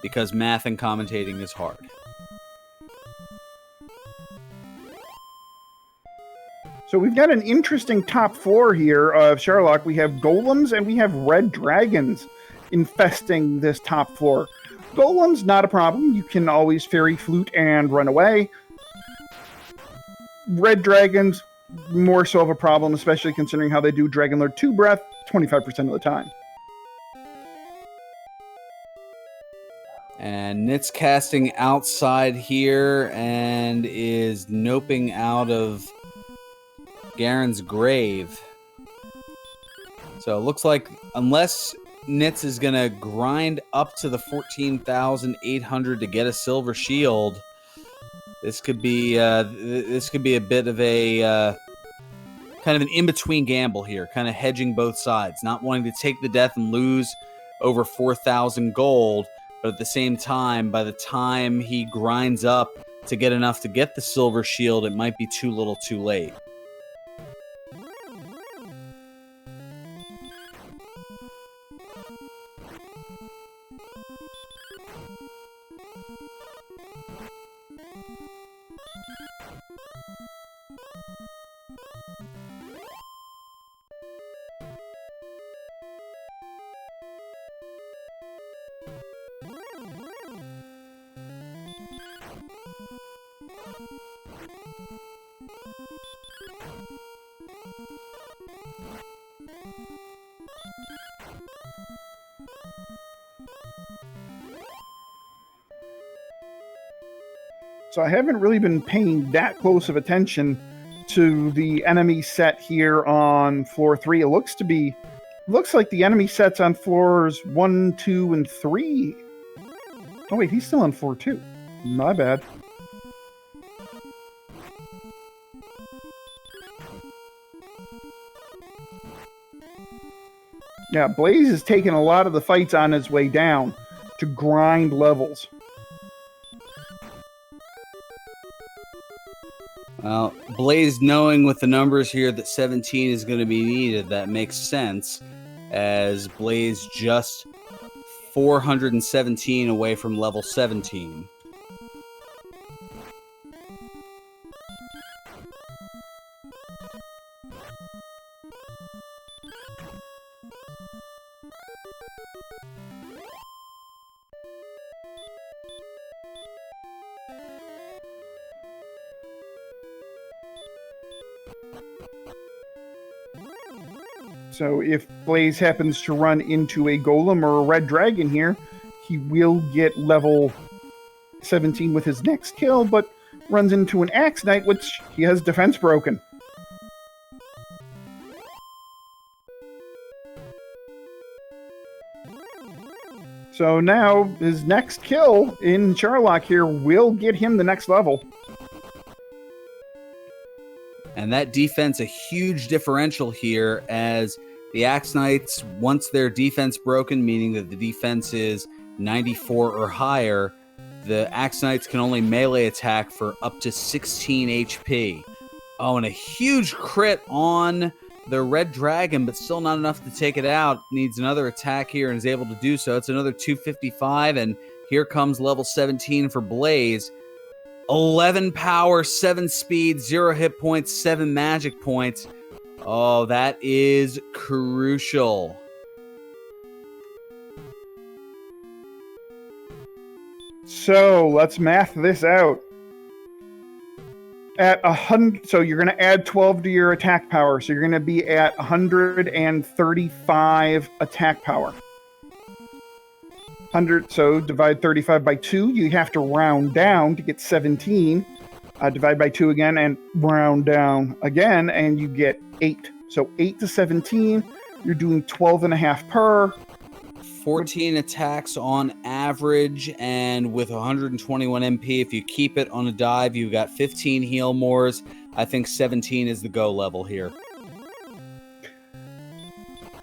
Because math and commentating is hard. So we've got an interesting top 4 here of Sherlock. We have golems and we have red dragons infesting this top floor. Golems, not a problem. You can always fairy flute and run away. Red dragons, more so of a problem, especially considering how they do Dragon Lord 2 breath 25% of the time. And Nitz casting outside here and is noping out of Garen's grave. So it looks like unless Nitz is going to grind up to the 14,800 to get a silver shield, this could be a bit of a kind of an in-between gamble here, kind of hedging both sides, not wanting to take the death and lose over 4,000 gold, but at the same time, by the time he grinds up to get enough to get the silver shield, it might be too little too late. So I haven't really been paying that close of attention to the enemy set here on floor 3. It looks like the enemy sets on floors 1, 2, and 3. Oh wait, he's still on floor 2. My bad. Yeah, Blaze is taking a lot of the fights on his way down to grind levels. Well, Blaze knowing with the numbers here that 17 is going to be needed, that makes sense, as Blaze just 417 away from level 17. So if Blaze happens to run into a golem or a red dragon here, he will get level 17 with his next kill, but runs into an Axe Knight, which he has defense broken. So now his next kill in Sherlock here will get him the next level. And that defense, a huge differential here, as the Axe Knights, once their defense broken, meaning that the defense is 94 or higher, the Axe Knights can only melee attack for up to 16 HP. Oh, and a huge crit on the red dragon, but still not enough to take it out. Needs another attack here and is able to do so. It's another 255, and here comes level 17 for Blaze. 11 power, 7 speed, 0 hit points, 7 magic points. Oh, that is crucial. So let's math this out. At 100, so you're going to add 12 to your attack power. So you're going to be at 135 attack power. 100. So divide 35 by 2. You have to round down to get 17. Divide by 2 again and round down again, and you get 8. So 8 to 17. You're doing 12 and a half per. 14 attacks on average, and with 121 MP, if you keep it on a dive, you've got 15 heal mores. I think 17 is the go level here.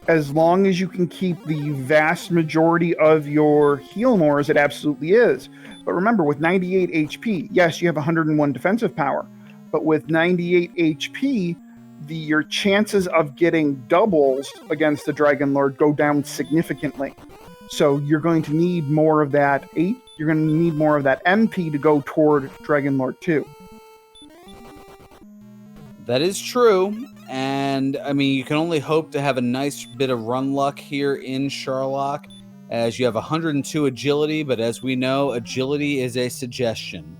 As long as you can keep the vast majority of your heal mores, it absolutely is. But remember, with 98 HP, yes, you have 101 defensive power, but with 98 HP, your chances of getting doubles against the Dragon Lord go down significantly. So you're going to need more of that 8. You're going to need more of that MP to go toward Dragon Lord 2. That is true. And, I mean, you can only hope to have a nice bit of run luck here in Sharlock, as you have 102 agility, but as we know, agility is a suggestion.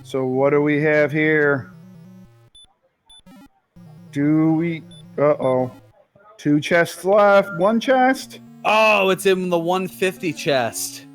So what do we have here? Uh-oh. 2 chests left. 1 chest? Oh, it's in the 150 chest.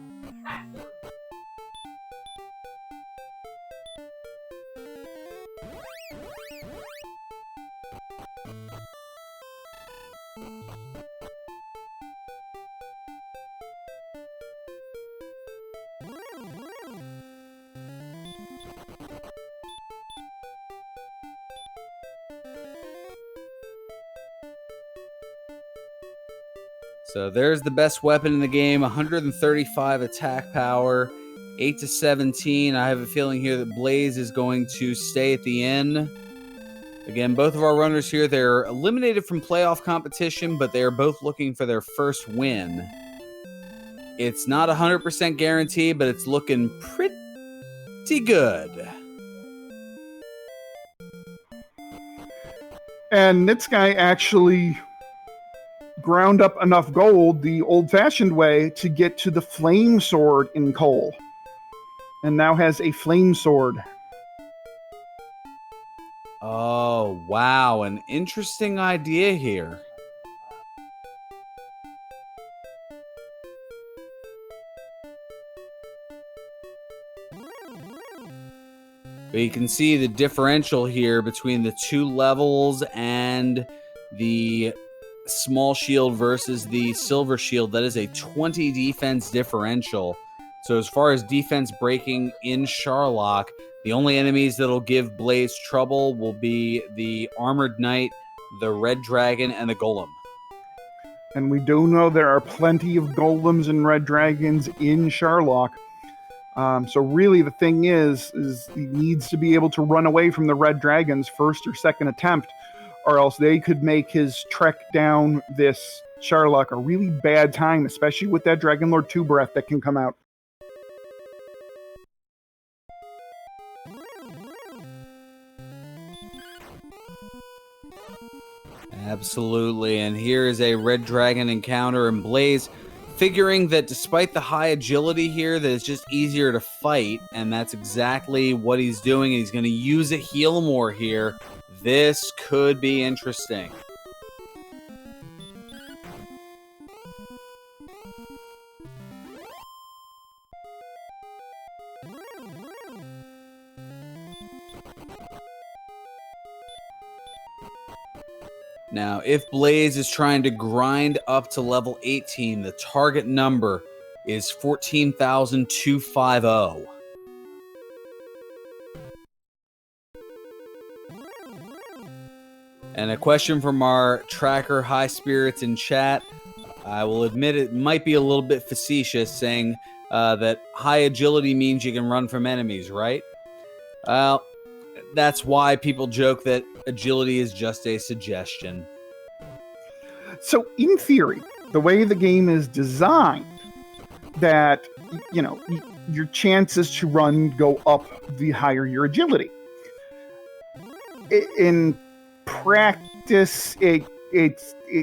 So there's the best weapon in the game, 135 attack power, 8 to 17. I have a feeling here that Blaze is going to stay at the end. Again, both of our runners here, they're eliminated from playoff competition, but they are both looking for their first win. It's not 100% guaranteed, but it's looking pretty good. And nitzguy actually ground up enough gold the old-fashioned way to get to the flame sword in coal, and now has a flame sword. Oh, wow, an interesting idea here. But you can see the differential here between the 2 levels and the small shield versus the silver shield. That is a 20 defense differential. So as far as defense breaking in Sharlock, the only enemies that'll give Blaze trouble will be the Armored Knight, the Red Dragon, and the Golem. And we do know there are plenty of golems and red dragons in Sharlock. So really the thing is he needs to be able to run away from the red dragons first or second attempt, or else they could make his trek down this Sharlock a really bad time, especially with that Dragon Lord 2 breath that can come out. Absolutely, and here is a red dragon encounter, and Blaze figuring that despite the high agility here, that it's just easier to fight, and that's exactly what he's doing. He's going to use a heal more here. This could be interesting. Now, if Blaze is trying to grind up to level 18, the target number is 14,250. And a question from our tracker, High Spirits, in chat. I will admit it might be a little bit facetious, saying that high agility means you can run from enemies, right? Well, that's why people joke that agility is just a suggestion. So, in theory, the way the game is designed, that, you know, your chances to run go up the higher your agility. In practice, it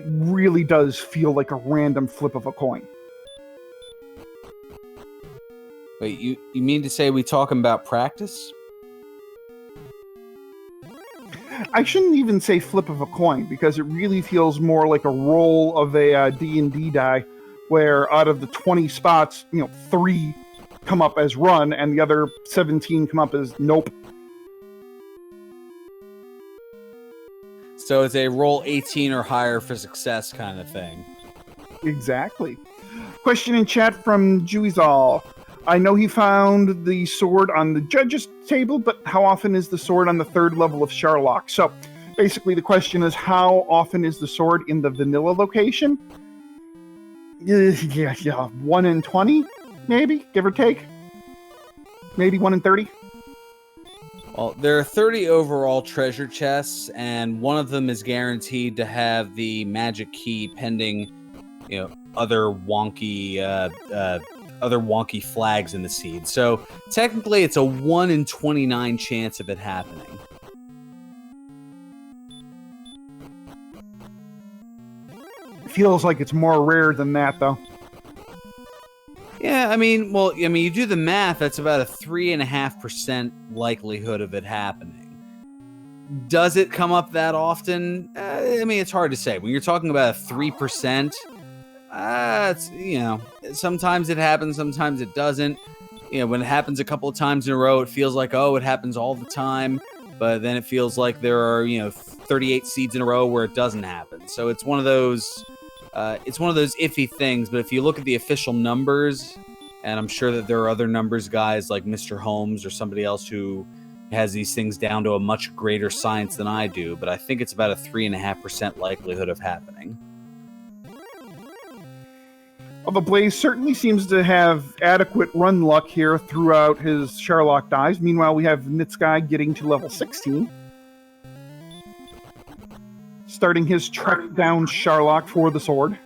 really does feel like a random flip of a coin. Wait, you mean to say we talking about practice? I shouldn't even say flip of a coin, because it really feels more like a roll of a D&D die, where out of the 20 spots, 3 come up as run, and the other 17 come up as nope. So it's a roll 18 or higher for success kind of thing. Exactly. Question in chat from Juizal. I know he found the sword on the judge's table, but how often is the sword on the 3rd level of Sherlock? So basically the question is, how often is the sword in the vanilla location? Yeah, 1 in 20, maybe, give or take. Maybe 1 in 30. Well, there are 30 overall treasure chests, and one of them is guaranteed to have the magic key pending, other wonky flags in the seed. So technically, it's a 1 in 29 chance of it happening. Feels like it's more rare than that, though. Yeah, you do the math, that's about a 3.5% likelihood of it happening. Does it come up that often? It's hard to say. When you're talking about a 3%, it's, sometimes it happens, sometimes it doesn't. When it happens a couple of times in a row, it feels like, it happens all the time. But then it feels like there are, 38 seeds in a row where it doesn't happen. So it's one of those... it's one of those iffy things, but if you look at the official numbers, and I'm sure that there are other numbers guys like Mr. Holmes or somebody else who has these things down to a much greater science than I do, but I think it's about a 3.5% likelihood of happening. Well, the Blaze certainly seems to have adequate run luck here throughout his Sherlock dives. Meanwhile, we have Nitzguy getting to level 16. Starting his trek down Sherlock for the sword.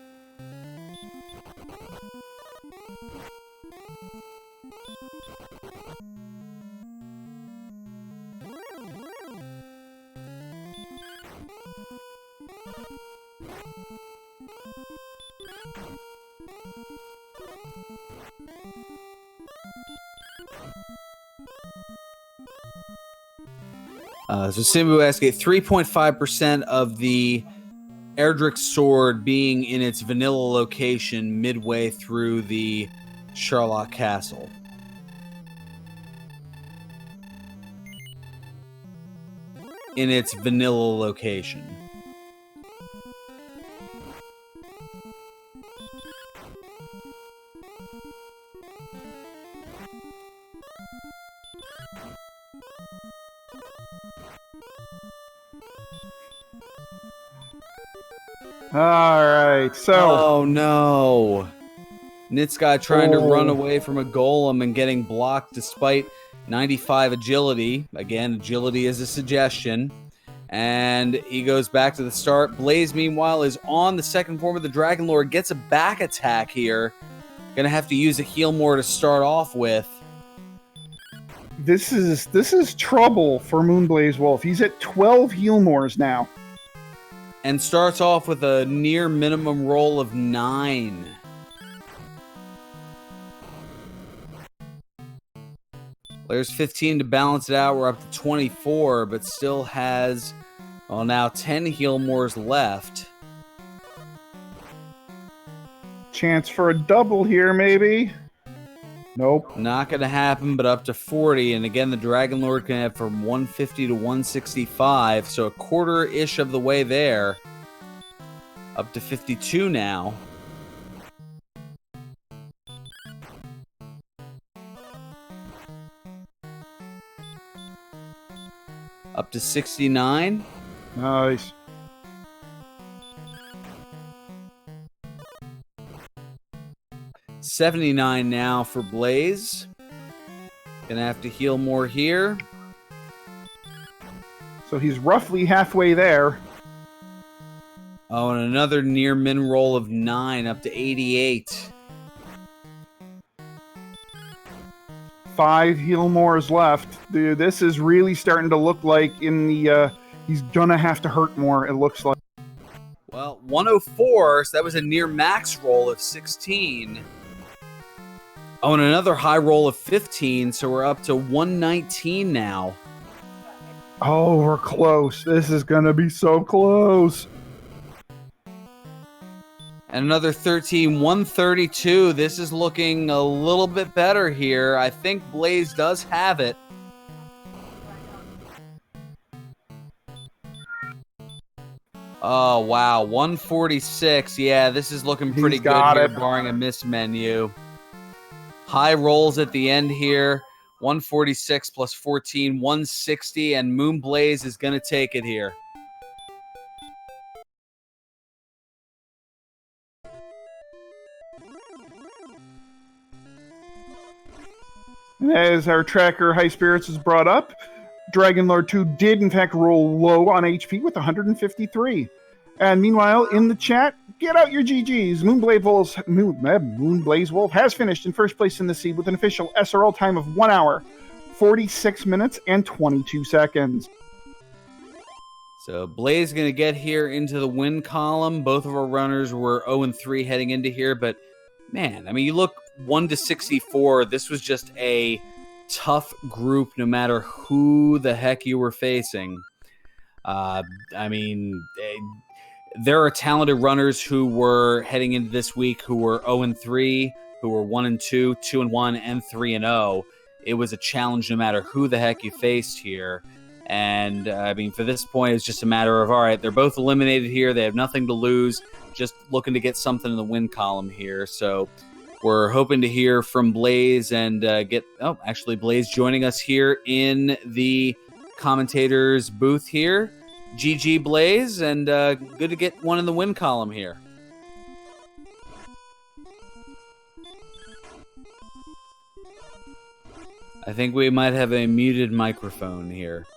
So Simbu asks, 3.5% of the Erdrick's sword being in its vanilla location midway through the Sherlock Castle. In its vanilla location. Alright, so... Oh no! Nitzguy trying to run away from a golem and getting blocked despite 95 agility. Again, agility is a suggestion. And he goes back to the start. Blaze, meanwhile, is on the 2nd form of the Dragon Lord. Gets a back attack here. Gonna have to use a heal more to start off with. This is trouble for moonblazewolf. He's at 12 heal mores now. And starts off with a near minimum roll of 9. There's 15 to balance it out. We're up to 24, but still has, now 10 heal mores left. Chance for a double here, maybe? Nope. Not going to happen, but up to 40. And again, the Dragon Lord can have from 150 to 165, so a quarter-ish of the way there. Up to 52 now. Up to 69. Nice. $79 now for Blaze. Gonna have to heal more here. So he's roughly halfway there. Oh, and another near min roll of 9 up to 88. 5 heal mores left. Dude, this is really starting to look like he's gonna have to hurt more, it looks like. Well, 104, so that was a near max roll of 16. Oh, and another high roll of 15, so we're up to 119 now. Oh, we're close. This is gonna be so close. And another 13, 132. This is looking a little bit better here. I think Blaze does have it. Oh, wow. 146. Yeah, this is looking pretty He's good got here, it. barring a miss menu. High rolls at the end here. 146 plus 14, 160. And Moonblaze is going to take it here. As our tracker High Spirits is brought up, Dragon Lord 2 did in fact roll low on HP with 153. And meanwhile, in the chat, get out your GGs. Moonblaze Wolf has finished in first place in the seed with an official SRL time of 1 hour, 46 minutes, and 22 seconds. So Blaze going to get here into the win column. Both of our runners were 0-3 heading into here, but man, I mean, you look 1-64. This was just a tough group, no matter who the heck you were facing. I mean, there are talented runners who were heading into this week who were 0-3, who were 1-2, 2-1, and 3-0. It was a challenge no matter who the heck you faced here. And I mean, for this point, it's just a matter of, all right, they're both eliminated here. They have nothing to lose. Just looking to get something in the win column here. So we're hoping to hear from Blaze and actually Blaze joining us here in the commentators booth here. GG Blaze, and good to get one in the win column here. I think we might have a muted microphone here.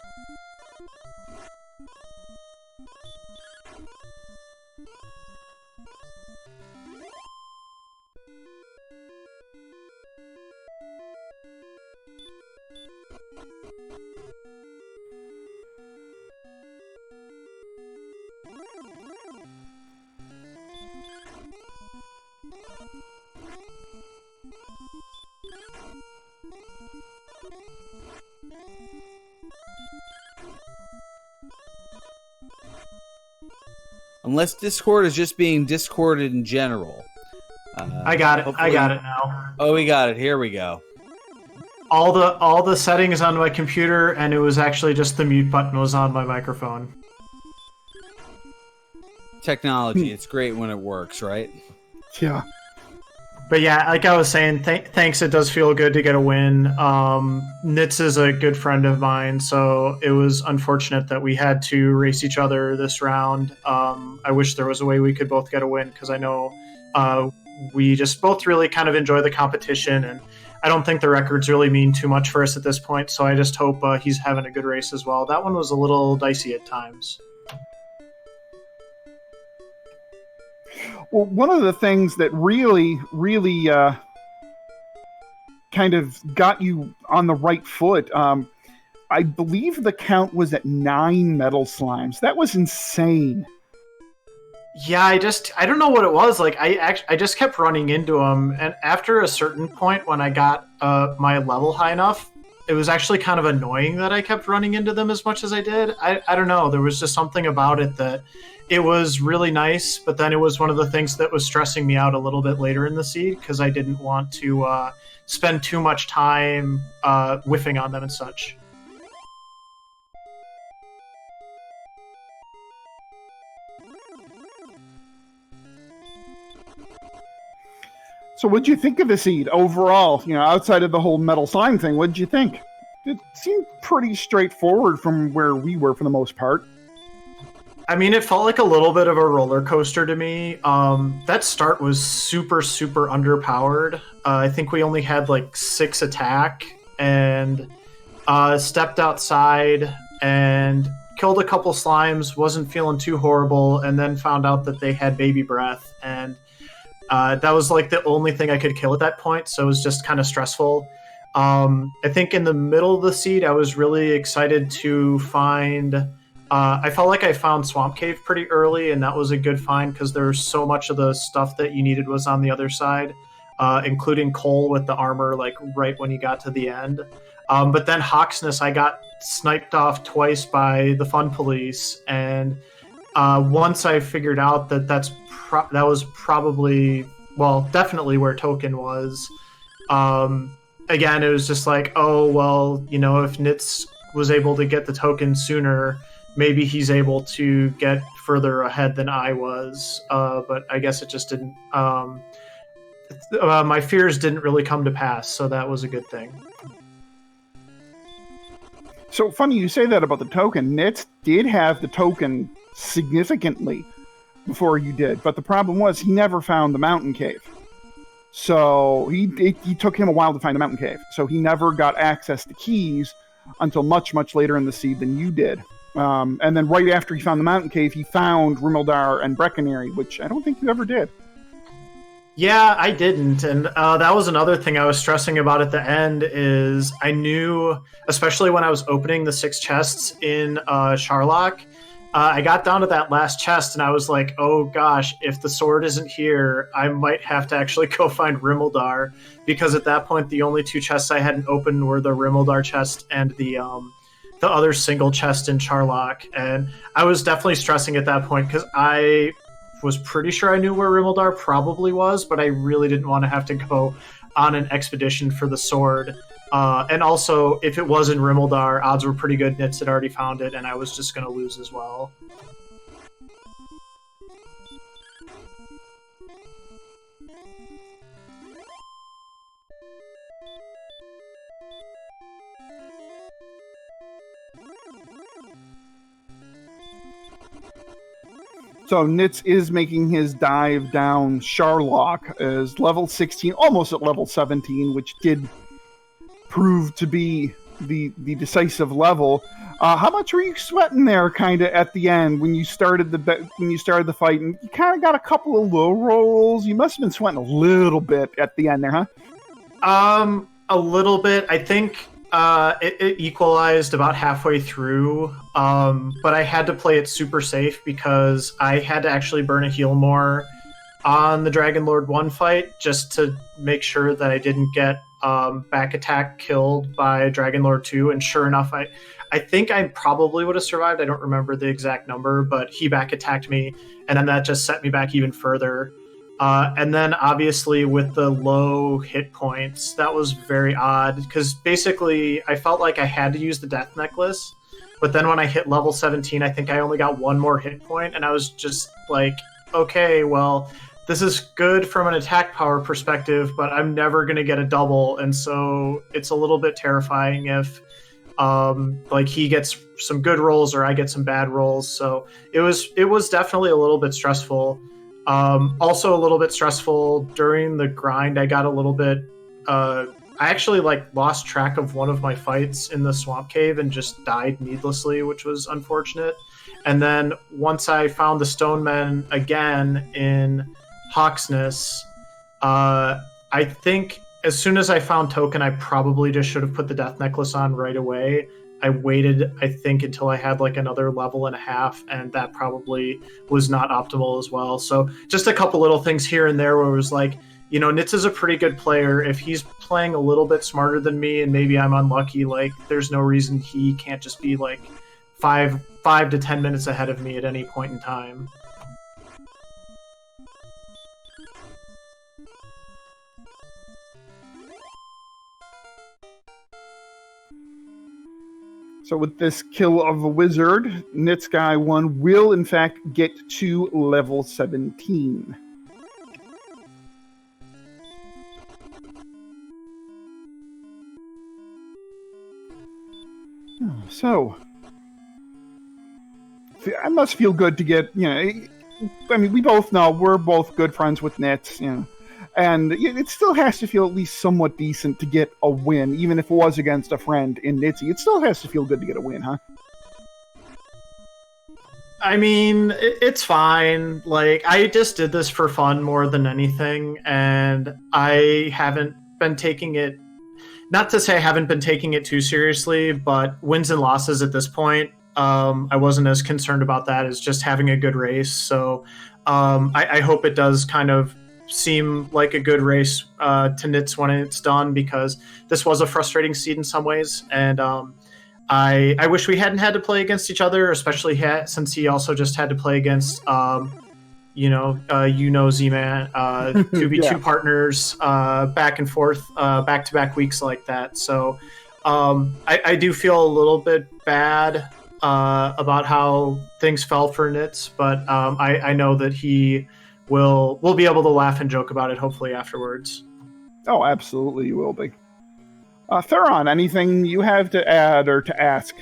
Unless Discord is just being Discorded in general. I got it. I got it now. Oh, we got it. Here we go. All the settings on my computer, and it was actually just the mute button was on my microphone. Technology. It's great when it works, right? Yeah. But yeah, like I was saying, thanks. It does feel good to get a win. Nitz is a good friend of mine, so it was unfortunate that we had to race each other this round. I wish there was a way we could both get a win, because I know we just both really kind of enjoy the competition, and I don't think the records really mean too much for us at this point, so I just hope he's having a good race as well. That one was a little dicey at times. Well, one of the things that really kind of got you on the right foot, I believe the count was at 9 metal slimes. That was insane. Yeah, I don't know what it was. Like, I just kept running into them, and after a certain point when I got my level high enough, it was actually kind of annoying that I kept running into them as much as I did. I don't know. There was just something about it that it was really nice, but then it was one of the things that was stressing me out a little bit later in the seed, because I didn't want to spend too much time whiffing on them and such. So what'd you think of the seed overall? You know, outside of the whole metal slime thing, what'd you think? It seemed pretty straightforward from where we were for the most part. I mean, it felt like a little bit of a roller coaster to me. That start was super, super underpowered. I think we only had like 6 attack, and stepped outside and killed a couple slimes, wasn't feeling too horrible, and then found out that they had baby breath, and that was like the only thing I could kill at that point, so it was just kind of stressful. I think in the middle of the seed, I was really excited to find... I felt like I found Swamp Cave pretty early, and that was a good find because there was so much of the stuff that you needed was on the other side, including Cole with the armor, like right when you got to the end. But then Hawksness, I got sniped off twice by the Fun Police, and once I figured out that that was probably, well, definitely where Token was. Again, it was just like, oh, well, you know, if Nitz was able to get the token sooner, maybe he's able to get further ahead than I was. But I guess it just didn't. My fears didn't really come to pass, so that was a good thing. So funny you say that about the token. Nitz did have the token significantly before you did, but the problem was he never found the mountain cave. So he took him a while to find the mountain cave. So he never got access to keys until much, much later in the seed than you did. And then right after he found the mountain cave, he found Rimildar and Breckenary, which I don't think you ever did. Yeah, I didn't. And that was another thing I was stressing about at the end is I knew, especially when I was opening the 6 chests in Charlock, I got down to that last chest and I was like, oh gosh, if the sword isn't here, I might have to actually go find Rimildar, because at that point the only 2 chests I hadn't opened were the Rimildar chest and the other single chest in Charlock. And I was definitely stressing at that point because I was pretty sure I knew where Rimildar probably was, but I really didn't want to have to go on an expedition for the sword. And also, if it was in Rimildar, odds were pretty good Nitz had already found it, and I was just going to lose as well. So Nitz is making his dive down Charlock as level 16, almost at level 17, which did prove to be the decisive level. How much were you sweating there, kind of at the end when you started the fight, and you kind of got a couple of low rolls? You must have been sweating a little bit at the end there, huh? A little bit. I think it equalized about halfway through, but I had to play it super safe because I had to actually burn a heal more on the Dragon Lord 1 fight just to make sure that I didn't get back attack killed by Dragon Lord 2, and sure enough, I think I probably would have survived. I don't remember the exact number, but he back attacked me, and then that just set me back even further. And then obviously with the low hit points, that was very odd because basically I felt like I had to use the death necklace, but then when I hit level 17, I think I only got 1 more hit point, and I was just like, okay, well, this is good from an attack power perspective, but I'm never going to get a double, and so it's a little bit terrifying if like he gets some good rolls or I get some bad rolls. So it was definitely a little bit stressful. Also a little bit stressful during the grind. I got a little bit I actually lost track of one of my fights in the swamp cave and just died needlessly, which was unfortunate. And then once I found the stone men again in Hawksness, I think as soon as I found Token, I probably just should have put the death necklace on right away. I waited, I think, until I had another level and a half, and that probably was not optimal as well. So just a couple little things here and there where it was like, you know, Nitz is a pretty good player. If he's playing a little bit smarter than me and maybe I'm unlucky, there's no reason he can't just be 5 to 10 minutes ahead of me at any point in time. So with this kill of a wizard, nitzguy1 will in fact get to level 17. So I must feel good to get, I mean, we both know we're both good friends with Nitz, and it still has to feel at least somewhat decent to get a win, even if it was against a friend in Nitzy. It still has to feel good to get a win, huh? I mean, it's fine. Like, I just did this for fun more than anything, and I haven't been taking it. Not to say I haven't been taking it too seriously, but wins and losses at this point, I wasn't as concerned about that as just having a good race. So I hope it does kind of seem like a good race to Nitz when it's done, because this was a frustrating seed in some ways, and I wish we hadn't had to play against each other, especially since he also just had to play against Z-Man, 2v2 partners, back and forth, back-to-back weeks like that. So I do feel a little bit bad about how things fell for Nitz, but I know that he will be able to laugh and joke about it, hopefully, afterwards. Oh, absolutely, you will be. Theron, anything you have to add or to ask?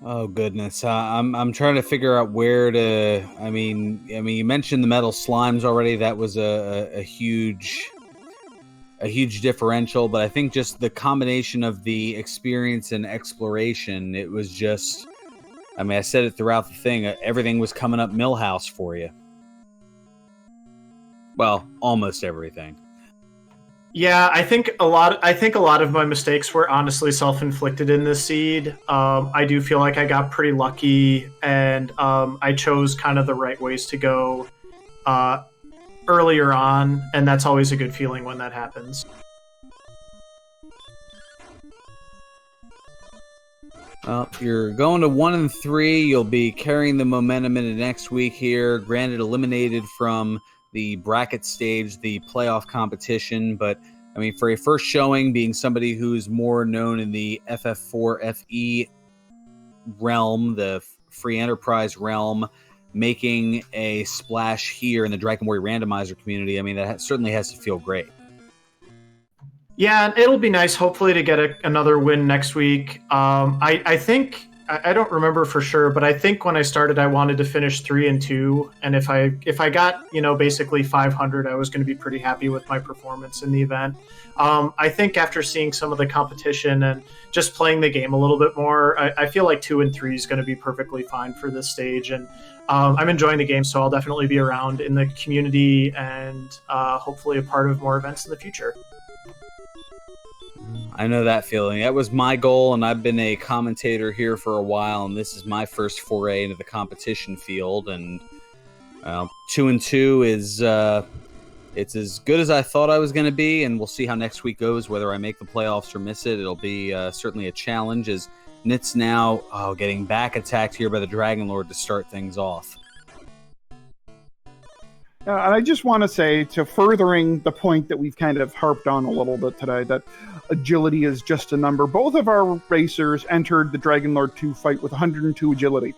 Oh goodness, I'm trying to figure out where to. I mean, you mentioned the metal slimes already. That was a huge differential. But I think just the combination of the experience and exploration, it was just. I mean, I said it throughout the thing. Everything was coming up Millhouse for you. Well, almost everything. Yeah, I think a lot of my mistakes were honestly self-inflicted in this seed. I do feel like I got pretty lucky, and I chose kind of the right ways to go earlier on, and that's always a good feeling when that happens. Well, you're going to 1-3. You'll be carrying the momentum into next week here. Granted, eliminated from the bracket stage, the playoff competition, but I mean, for a first showing, being somebody who's more known in the FF4 FE realm, the free enterprise realm, making a splash here in the Dragon Warrior Randomizer community, I mean, that certainly has to feel great. Yeah, it'll be nice, hopefully, to get another win next week. I think, I don't remember for sure, but I think when I started, I wanted to finish 3-2, and if I got basically 500, I was going to be pretty happy with my performance in the event. I think after seeing some of the competition and just playing the game a little bit more, I feel like 2-3 is going to be perfectly fine for this stage, and I'm enjoying the game, so I'll definitely be around in the community and hopefully a part of more events in the future. I know that feeling. That was my goal, and I've been a commentator here for a while, and this is my first foray into the competition field, and 2-2 is it's as good as I thought I was going to be, and we'll see how next week goes, whether I make the playoffs or miss it. It'll be certainly a challenge, as Nitz now getting back attacked here by the Dragon Lord to start things off. And I just want to say, to furthering the point that we've kind of harped on a little bit today, that agility is just a number. Both of our racers entered the Dragon Lord 2 fight with 102 agility.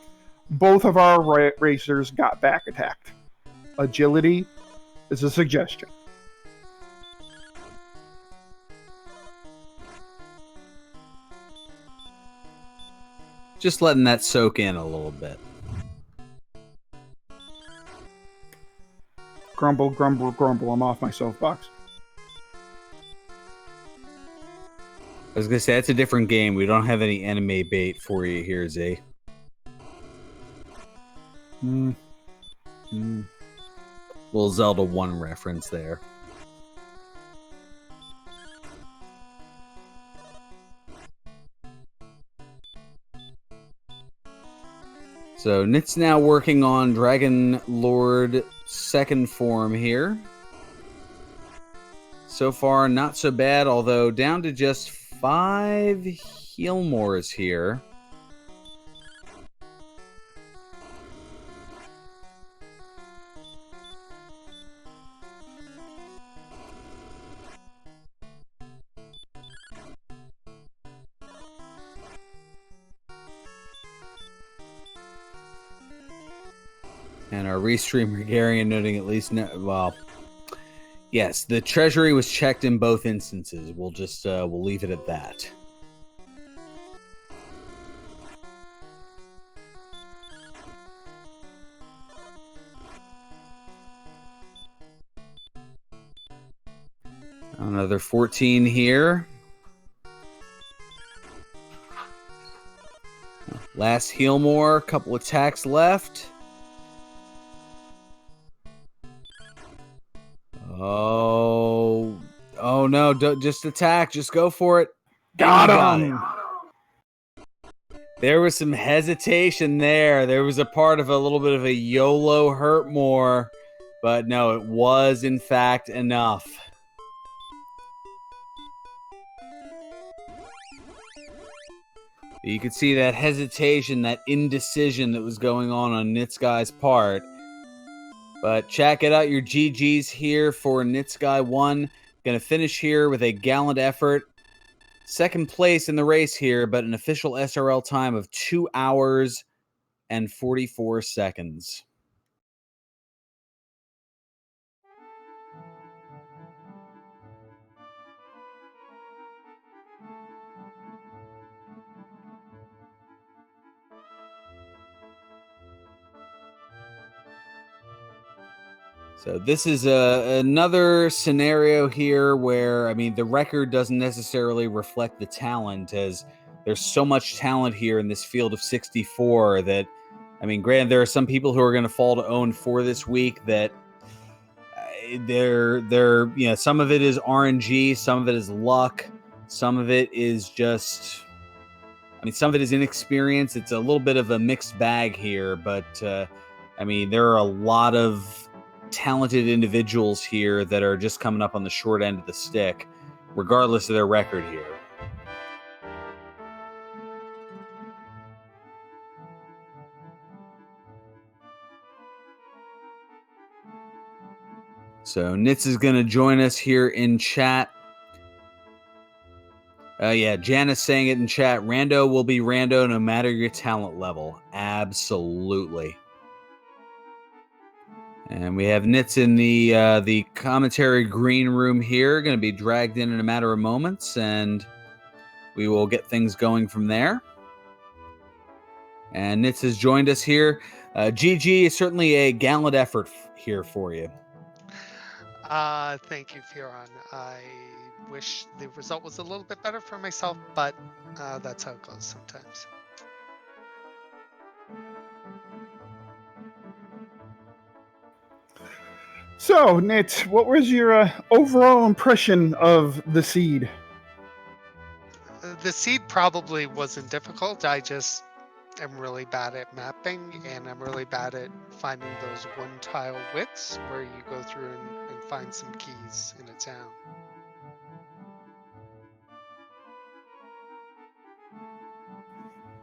Both of our racers got back attacked. Agility is a suggestion. Just letting that soak in a little bit. Grumble, grumble, grumble. I'm off my soapbox. I was going to say, that's a different game. We don't have any anime bait for you here, Z. Little Zelda 1 reference there. So Nitz now working on Dragon Lord 2nd form here. So far, not so bad, although down to just 5 Healmores here. And our restream Regarian noting at least, yes, the treasury was checked in both instances. We'll just, we'll leave it at that. Another 14 here. Last heal more, couple attacks left. Oh no, just attack, just go for it. Got And you him. There was some hesitation there. There was a part of a little bit of a YOLO hurt more, but no, it was in fact enough. You could see that hesitation, that indecision that was going on nitzguy1's part. But check it out, your GG's here for nitzguy1. Going to finish here with a gallant effort. Second place in the race here, but an official SRL time of 2 hours and 44 seconds. So this is another scenario here where, I mean, the record doesn't necessarily reflect the talent, as there's so much talent here in this field of 64 that, I mean, granted, there are some people who are going to fall to 0-4 this week that they're you know, some of it is RNG, some of it is luck, some of it is just, I mean, some of it is inexperience. It's a little bit of a mixed bag here, but I mean, there are a lot of talented individuals here that are just coming up on the short end of the stick, regardless of their record here. So Nitz is going to join us here in chat. Yeah, Janice saying it in chat. Rando will be Rando no matter your talent level. Absolutely. And we have Nitz in the commentary green room here, going to be dragged in a matter of moments, and we will get things going from there. And Nitz has joined us here. GG is certainly a gallant effort here for you. Thank you, Fearon. I wish the result was a little bit better for myself, but that's how it goes sometimes. So, Nitz, what was your overall impression of the seed? The seed probably wasn't difficult. I just am really bad at mapping, and I'm really bad at finding those one-tile wits where you go through and find some keys in a town.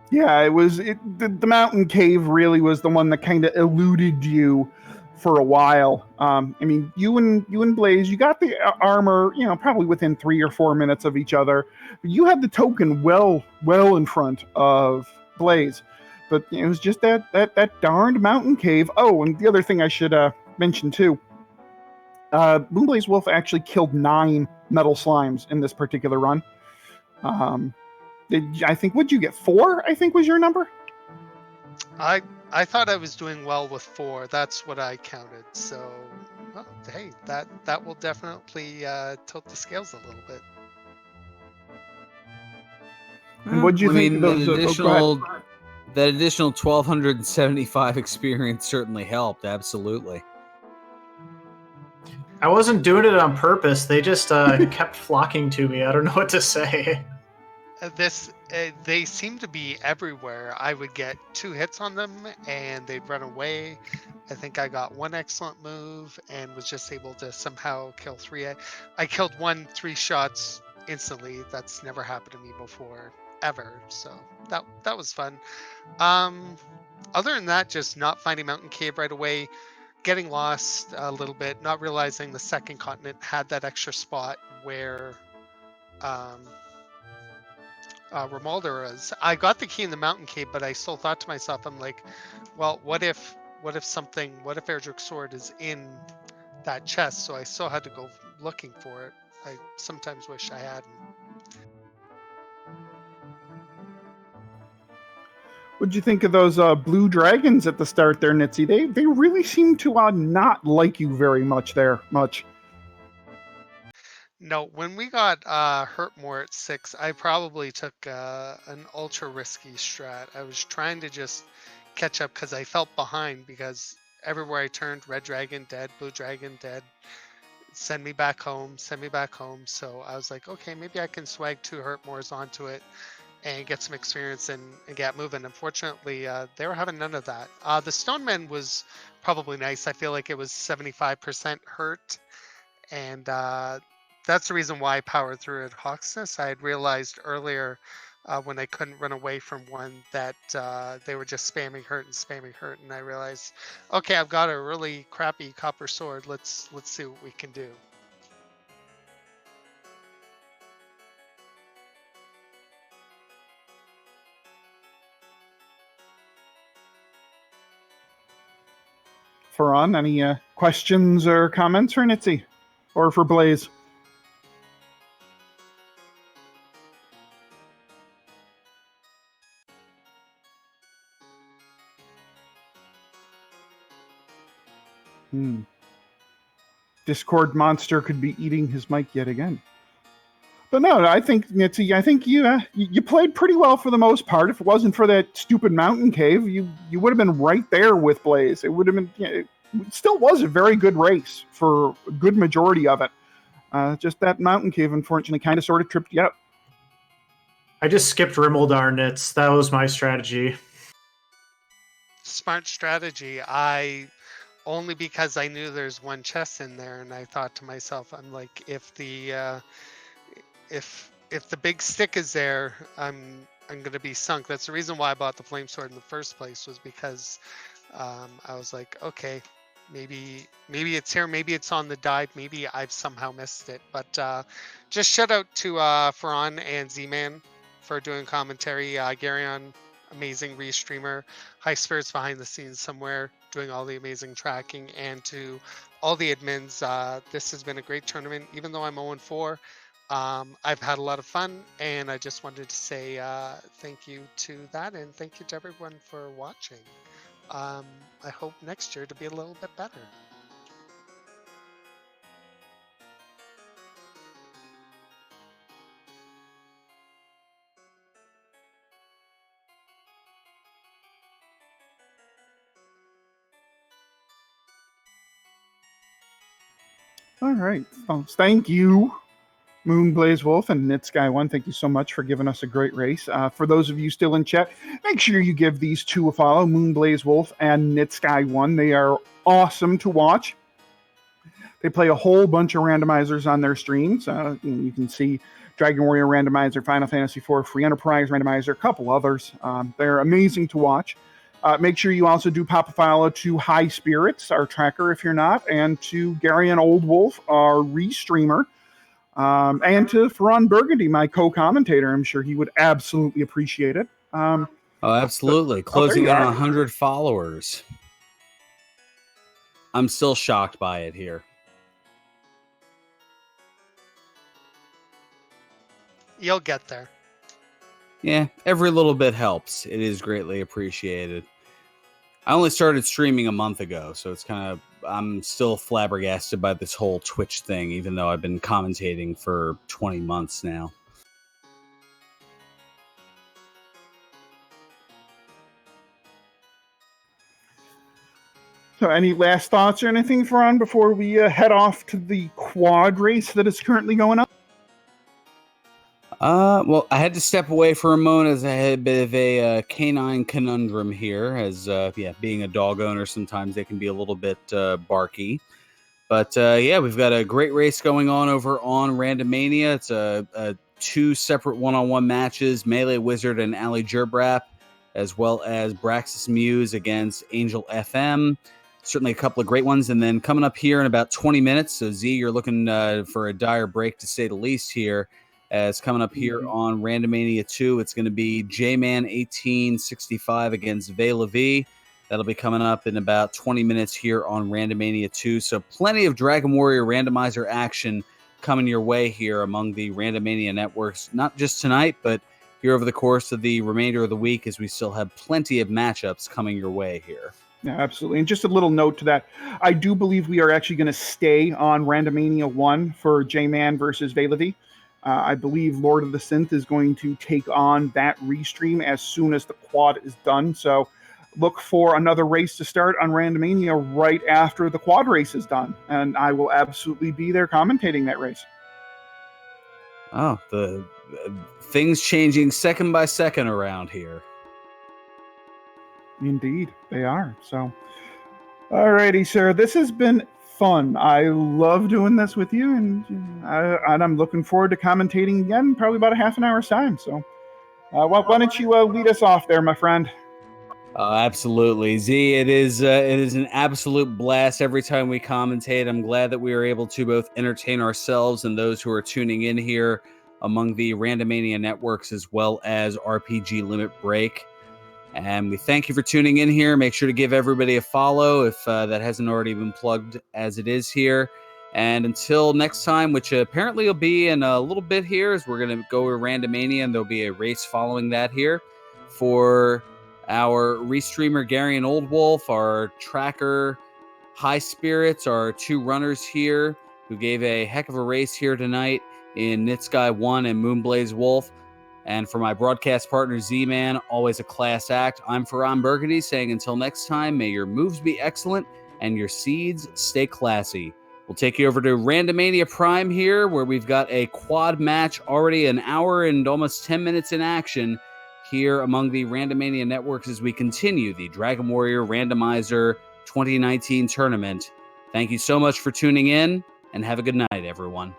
Yeah, it was the mountain cave really was the one that kind of eluded you for a while. I mean, you and Blaze, you got the armor, you know, probably within 3 or 4 minutes of each other. You had the token well in front of Blaze, but it was just that darned mountain cave. Oh, and the other thing I should mention too, moonblazewolf actually killed 9 metal slimes in this particular run. I think, what'd you get? 4, I think was your number? I thought I was doing well with 4. That's what I counted. So, well, hey, that will definitely tilt the scales a little bit. And what'd you think of those? That additional 1,275 experience certainly helped. Absolutely. I wasn't doing it on purpose. They just kept flocking to me. I don't know what to say. They seem to be everywhere. I would get 2 hits on them and they'd run away. I think I got 1 excellent move and was just able to somehow kill 3. I killed 1 3 shots instantly. That's never happened to me before, ever. So that was fun. Other than that, just not finding Mountain Cave right away, getting lost a little bit, not realizing the second continent had that extra spot where Romualda is. I got the key in the mountain cave, but I still thought to myself, I'm like, well, what if Erdrick's sword is in that chest? So I still had to go looking for it. I sometimes wish I hadn't. What'd you think of those blue dragons at the start there, Nitzy? They really seem to not like you very much there. No, when we got hurt more at 6, I probably took an ultra risky strat. I was trying to just catch up because I felt behind because everywhere I turned, red dragon dead, blue dragon dead, send me back home, send me back home. So I was like, okay, maybe I can swag 2 hurt mores onto it and get some experience and get moving. Unfortunately, they were having none of that. The Stoneman was probably nice. I feel like it was 75% hurt, and that's the reason why I powered through at Hawksness. I had realized earlier when I couldn't run away from one that they were just spamming hurt, and I realized, okay, I've got a really crappy copper sword. Let's see what we can do. Faran, any questions or comments for Nitzy? Or for Blaze? Discord monster could be eating his mic yet again. But no, I think Nitzy, I think you played pretty well for the most part. If it wasn't for that stupid mountain cave, you would have been right there with Blaze. It would have been. It still was a very good race for a good majority of it. Just that mountain cave, unfortunately, kind of sort of tripped you up. I just skipped Rimmeldar Nits. That was my strategy. Smart strategy. Only because I knew there's one chest in there, and I thought to myself, I'm like, if the big stick is there, I'm gonna be sunk. That's the reason why I bought the flame sword in the first place, was because I was like, okay, maybe it's here, maybe it's on the dive, maybe I've somehow missed it. But just shout out to Faran and Z-Man for doing commentary. Garyon, amazing restreamer, high spirits behind the scenes somewhere, doing all the amazing tracking, and to all the admins. This has been a great tournament, even though I'm 0-4. I've had a lot of fun, and I just wanted to say thank you to that, and thank you to everyone for watching. I hope next year to be a little bit better. All right. Well, thank you, moonblazewolf and nitzguy1. Thank you so much for giving us a great race. For those of you still in chat, make sure you give these two a follow, moonblazewolf and nitzguy1. They are awesome to watch. They play a whole bunch of randomizers on their streams. You can see Dragon Warrior Randomizer, Final Fantasy IV, Free Enterprise Randomizer, a couple others. They're amazing to watch. Make sure you also do pop a follow to High Spirits, our tracker if you're not, and to Gary and Old Wolf, our restreamer, and to FearonBurgundy, my co-commentator. I'm sure he would absolutely appreciate it. Oh, absolutely. Closing in on 100 followers. I'm still shocked by it here. You'll get there. Yeah, every little bit helps. It is greatly appreciated. I only started streaming a month ago, so it's kind of, I'm still flabbergasted by this whole Twitch thing, even though I've been commentating for 20 months now. So any last thoughts or anything, Faran, before we head off to the quad race that is currently going on? Well, I had to step away for a moment as I had a bit of a canine conundrum here. As being a dog owner, sometimes they can be a little bit barky. But we've got a great race going on over on Randomania. It's a 2 separate one-on-one matches: Melee Wizard and Ali Gerbrap, as well as Braxis Muse against Angel FM. Certainly a couple of great ones. And then coming up here in about 20 minutes, so Z, you're looking for a dire break to say the least here. As coming up here on Randomania 2, it's going to be J-Man 1865 against Vela-V. That'll be coming up in about 20 minutes here on Randomania 2. So plenty of Dragon Warrior Randomizer action coming your way here among the Randomania networks, not just tonight, but here over the course of the remainder of the week, as we still have plenty of matchups coming your way here. Yeah, absolutely. And just a little note to that, I do believe we are actually going to stay on Randomania 1 for J-Man versus Velavi. I believe Lord of the Synth is going to take on that restream as soon as the quad is done. So look for another race to start on Randomania right after the quad race is done. And I will absolutely be there commentating that race. Oh, the things changing second by second around here. Indeed, they are. So, alrighty, sir. This has been fun. I love doing this with you, and I'm looking forward to commentating again, probably about a half an hour's time. So, why don't you lead us off there, my friend? Absolutely, Z. It is an absolute blast every time we commentate. I'm glad that we are able to both entertain ourselves and those who are tuning in here among the Randomania networks, as well as RPG Limit Break. And we thank you for tuning in here. Make sure to give everybody a follow if that hasn't already been plugged as it is here. And until next time, which apparently will be in a little bit here, as we're going to go to Randomania, and there'll be a race following that here for our restreamer Gary and Old Wolf, our tracker High Spirits, our two runners here who gave a heck of a race here tonight in nitzguy1 and moonblazewolf. And for my broadcast partner, Z-Man, always a class act. I'm FearonBurgundy saying until next time, may your moves be excellent and your seeds stay classy. We'll take you over to Randomania Prime here, where we've got a quad match already an hour and almost 10 minutes in action here among the Randomania networks as we continue the Dragon Warrior Randomizer 2019 tournament. Thank you so much for tuning in, and have a good night, everyone.